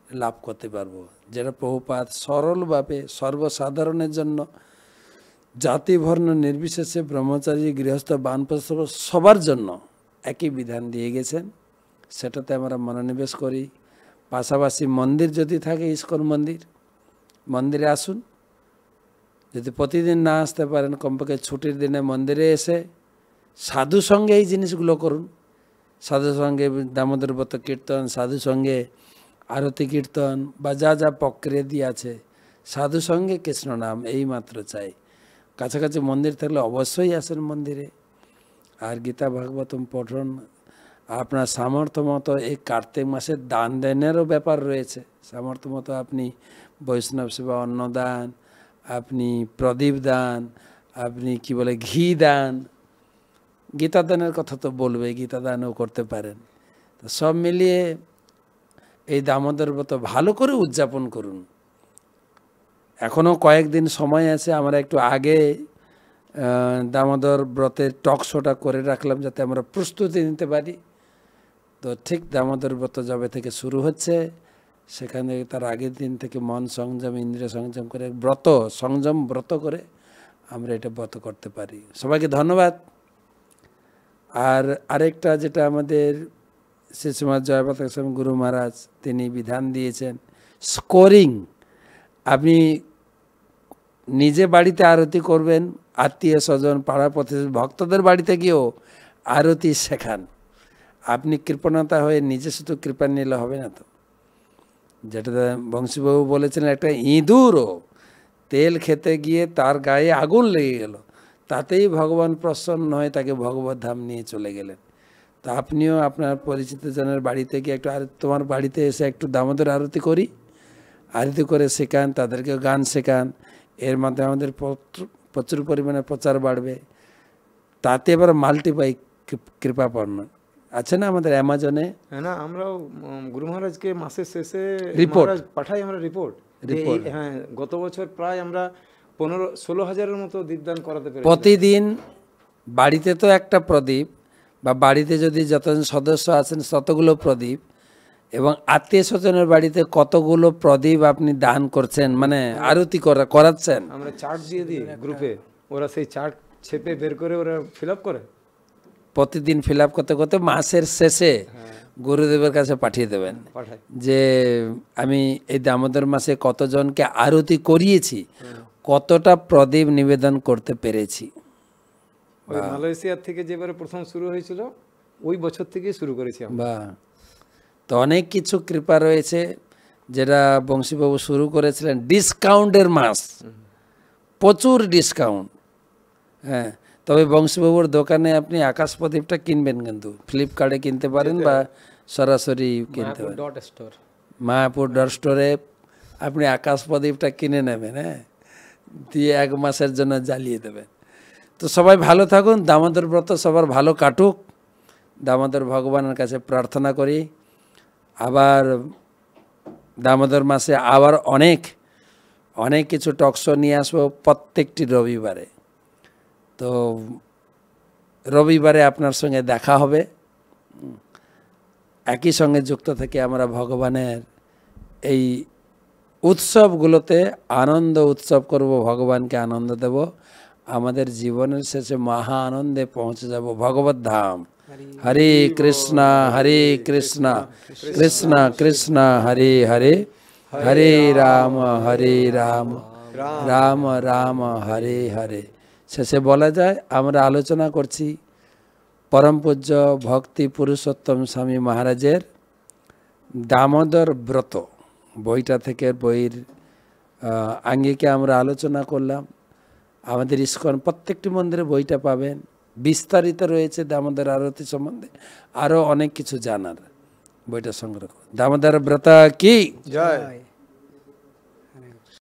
লাভ করতে পারবো, যেটা প্রভুপাদ সরলভাবে সর্বসাধারণের জন্য, জাতি বর্ণ নির্বিশেষে, ব্রহ্মচারী, গৃহস্থ, বানপ্রস্থ সবার জন্য একই বিধান দিয়ে গেছেন। সেটাতে আমরা মনোনিবেশ করি। পাশাপাশি মন্দির যদি থাকে, ইস্কন মন্দিরে আসুন। যদি প্রতিদিন না আসতে পারেন, কমপক্ষে ছুটির দিনে মন্দিরে এসে সাধু সঙ্গে এই জিনিসগুলো করুন। সাধু সঙ্গে দামোদর ব্রত কীর্তন, সাধু সঙ্গে আরতি কীর্তন, বা যা যা প্রক্রিয়াদি আছে, সাধু সঙ্গে কৃষ্ণ নাম, এই মাত্র চাই। কাছাকাছি মন্দির থাকলে অবশ্যই আসেন মন্দিরে। আর গীতা ভাগবতম পঠন, আপনার সামর্থ্য মতো এই কার্তিক মাসে দান দেনেরও ব্যাপার রয়েছে। সামর্থ্য মতো আপনি বৈষ্ণব সেবা, অন্নদান, আপনি প্রদীপ দান, আপনি কি বলে ঘি দান, গীতা দানের কথা তো বলবে, গীতা দানও করতে পারেন। তো সব মিলিয়ে এই দামোদর ব্রত ভালো করে উদযাপন করুন। এখনও কয়েকদিন সময় আছে, আমরা একটু আগে দামোদর ব্রতের টক শোটা করে রাখলাম, যাতে আমরা প্রস্তুতি নিতে পারি। তো ঠিক দামোদর ব্রত যবে থেকে শুরু হচ্ছে, সেখানে তার আগের দিন থেকে মন সংযম, ইন্দ্রিয় সংযম করে, ব্রত করে আমরা এটা ব্রত করতে পারি। সবাইকে ধন্যবাদ। আর আরেকটা যেটা আমাদের শ্রীশ্রীমৎ জয়প্রকাশ স্বামী গুরু মহারাজ তিনি বিধান দিয়েছেন, স্কোরিং। আপনি নিজে বাড়িতে আরতি করবেন, আত্মীয় স্বজন, পাড়া প্রতিবেশী, ভক্তদের বাড়িতে গিয়েও আরতি শেখান। আপনি কৃপণতা হয়ে নিজে শুধু কৃপা নিলে হবে না। তো যেটা বংশীবাবু বলেছিলেন, একটা ইঁদুরও তেল খেতে গিয়ে তার গায়ে আগুন লেগে গেল, তাতেই ভগবান প্রসন্ন হয়ে তাকে ভগবত ধাম নিয়ে চলে গেলেন। তো আপনিও আপনার পরিচিত জনের বাড়িতে গিয়ে একটু, তোমার বাড়িতে এসে একটু দামোদর আরতি করি, আরতি করে শেখান, তাদেরকে গান শেখান। এর মাধ্যমে আমাদের প্রচুর পরিমাণে প্রচার বাড়বে। তাতে এবার মাল্টিপ্লাই কৃপাপন্ন আছে না আমাদের অ্যামাজনে। না, আমরাও গুরু মহারাজকে মাসের শেষে রিপোর্ট পাঠাই, আমরা রিপোর্ট। হ্যাঁ, গত বছর প্রায় আমরা 15-16 হাজারের মতো দীপদান করাতে পেরেছি প্রতিদিন। বাড়িতে তো একটা প্রদীপ, বা বাড়িতে যদি যতজন সদস্য আছেন ততগুলো প্রদীপ, এবং আত্মীয় স্বজনের বাড়িতে কতগুলো প্রদীপ আপনি দান করছেন, মানে আরতি করাচ্ছেন। আমরা চার্ট দিয়ে দিই গ্রুপে, ওরা সেই চার্ট ছেপে বের করে ওরা ফিল আপ করে। প্রতিদিন ফিল আপ করতে করতে মাসের শেষে গুরুদেবের কাছে পাঠিয়ে দেবেন যে আমি এই দামোদর মাসে কতজনকে আরতি করিয়েছি, কতটা প্রদীপ নিবেদন করতে পেরেছি। ওই মালয়েশিয়ার থেকে যেবারে প্রথম শুরু হয়েছিল, ওই বছর থেকে শুরু করেছি আমরা। বা তো অনেক কিছু কৃপা রয়েছে, যেটা বংশীবাবু শুরু করেছিলেন। ডিসকাউন্টের মাস, প্রচুর ডিসকাউন্ট। হ্যাঁ, তবে বংশীবাবুর দোকানে আপনি আকাশ প্রদীপটা কিনবেন, কিন্তু ফ্লিপকার্টে কিনতে পারেন বা সরাসরি কিনতে পারেন। মায়াপুর ডট স্টোরে আপনি আকাশ প্রদীপটা কিনে নেবেন, হ্যাঁ, দিয়ে 1 মাসের জন্য জ্বালিয়ে দেবেন। তো সবাই ভালো থাকুন, দামোদর ব্রত সবার ভালো কাটুক, দামোদর ভগবানের কাছে প্রার্থনা করি। আবার দামোদর মাসে আবার অনেক অনেক কিছু টকশো নিয়ে আসবো প্রত্যেকটি রবিবারে। তো রবিবারে আপনার সঙ্গে দেখা হবে। একই সঙ্গে যুক্ত থেকে আমরা ভগবানের এই উৎসবগুলোতে আনন্দ উৎসব করব, ভগবানকে আনন্দ দেব, আমাদের জীবনের শেষে মহা আনন্দে পৌঁছে যাব ভগবত ধাম। হরে কৃষ্ণ কৃষ্ণ কৃষ্ণ হরে হরে, হরে রাম রাম রাম হরে হরে। শেষে বলা যায় আমরা আলোচনা করছি পরম পূজ্য ভক্তি পুরুষোত্তম স্বামী মহারাজের দামোদর ব্রত বইটা থেকে, বইয়ের আঙ্গিকে আমরা আলোচনা করলাম। আমাদের ইস্কন প্রত্যেকটি মন্দিরে বইটা পাবেন, বিস্তারিত রয়েছে দামোদর আরতি সম্বন্ধে, আরও অনেক কিছু জানার। বইটা সংগ্রহ করুন। দামোদর ব্রত কি জয়।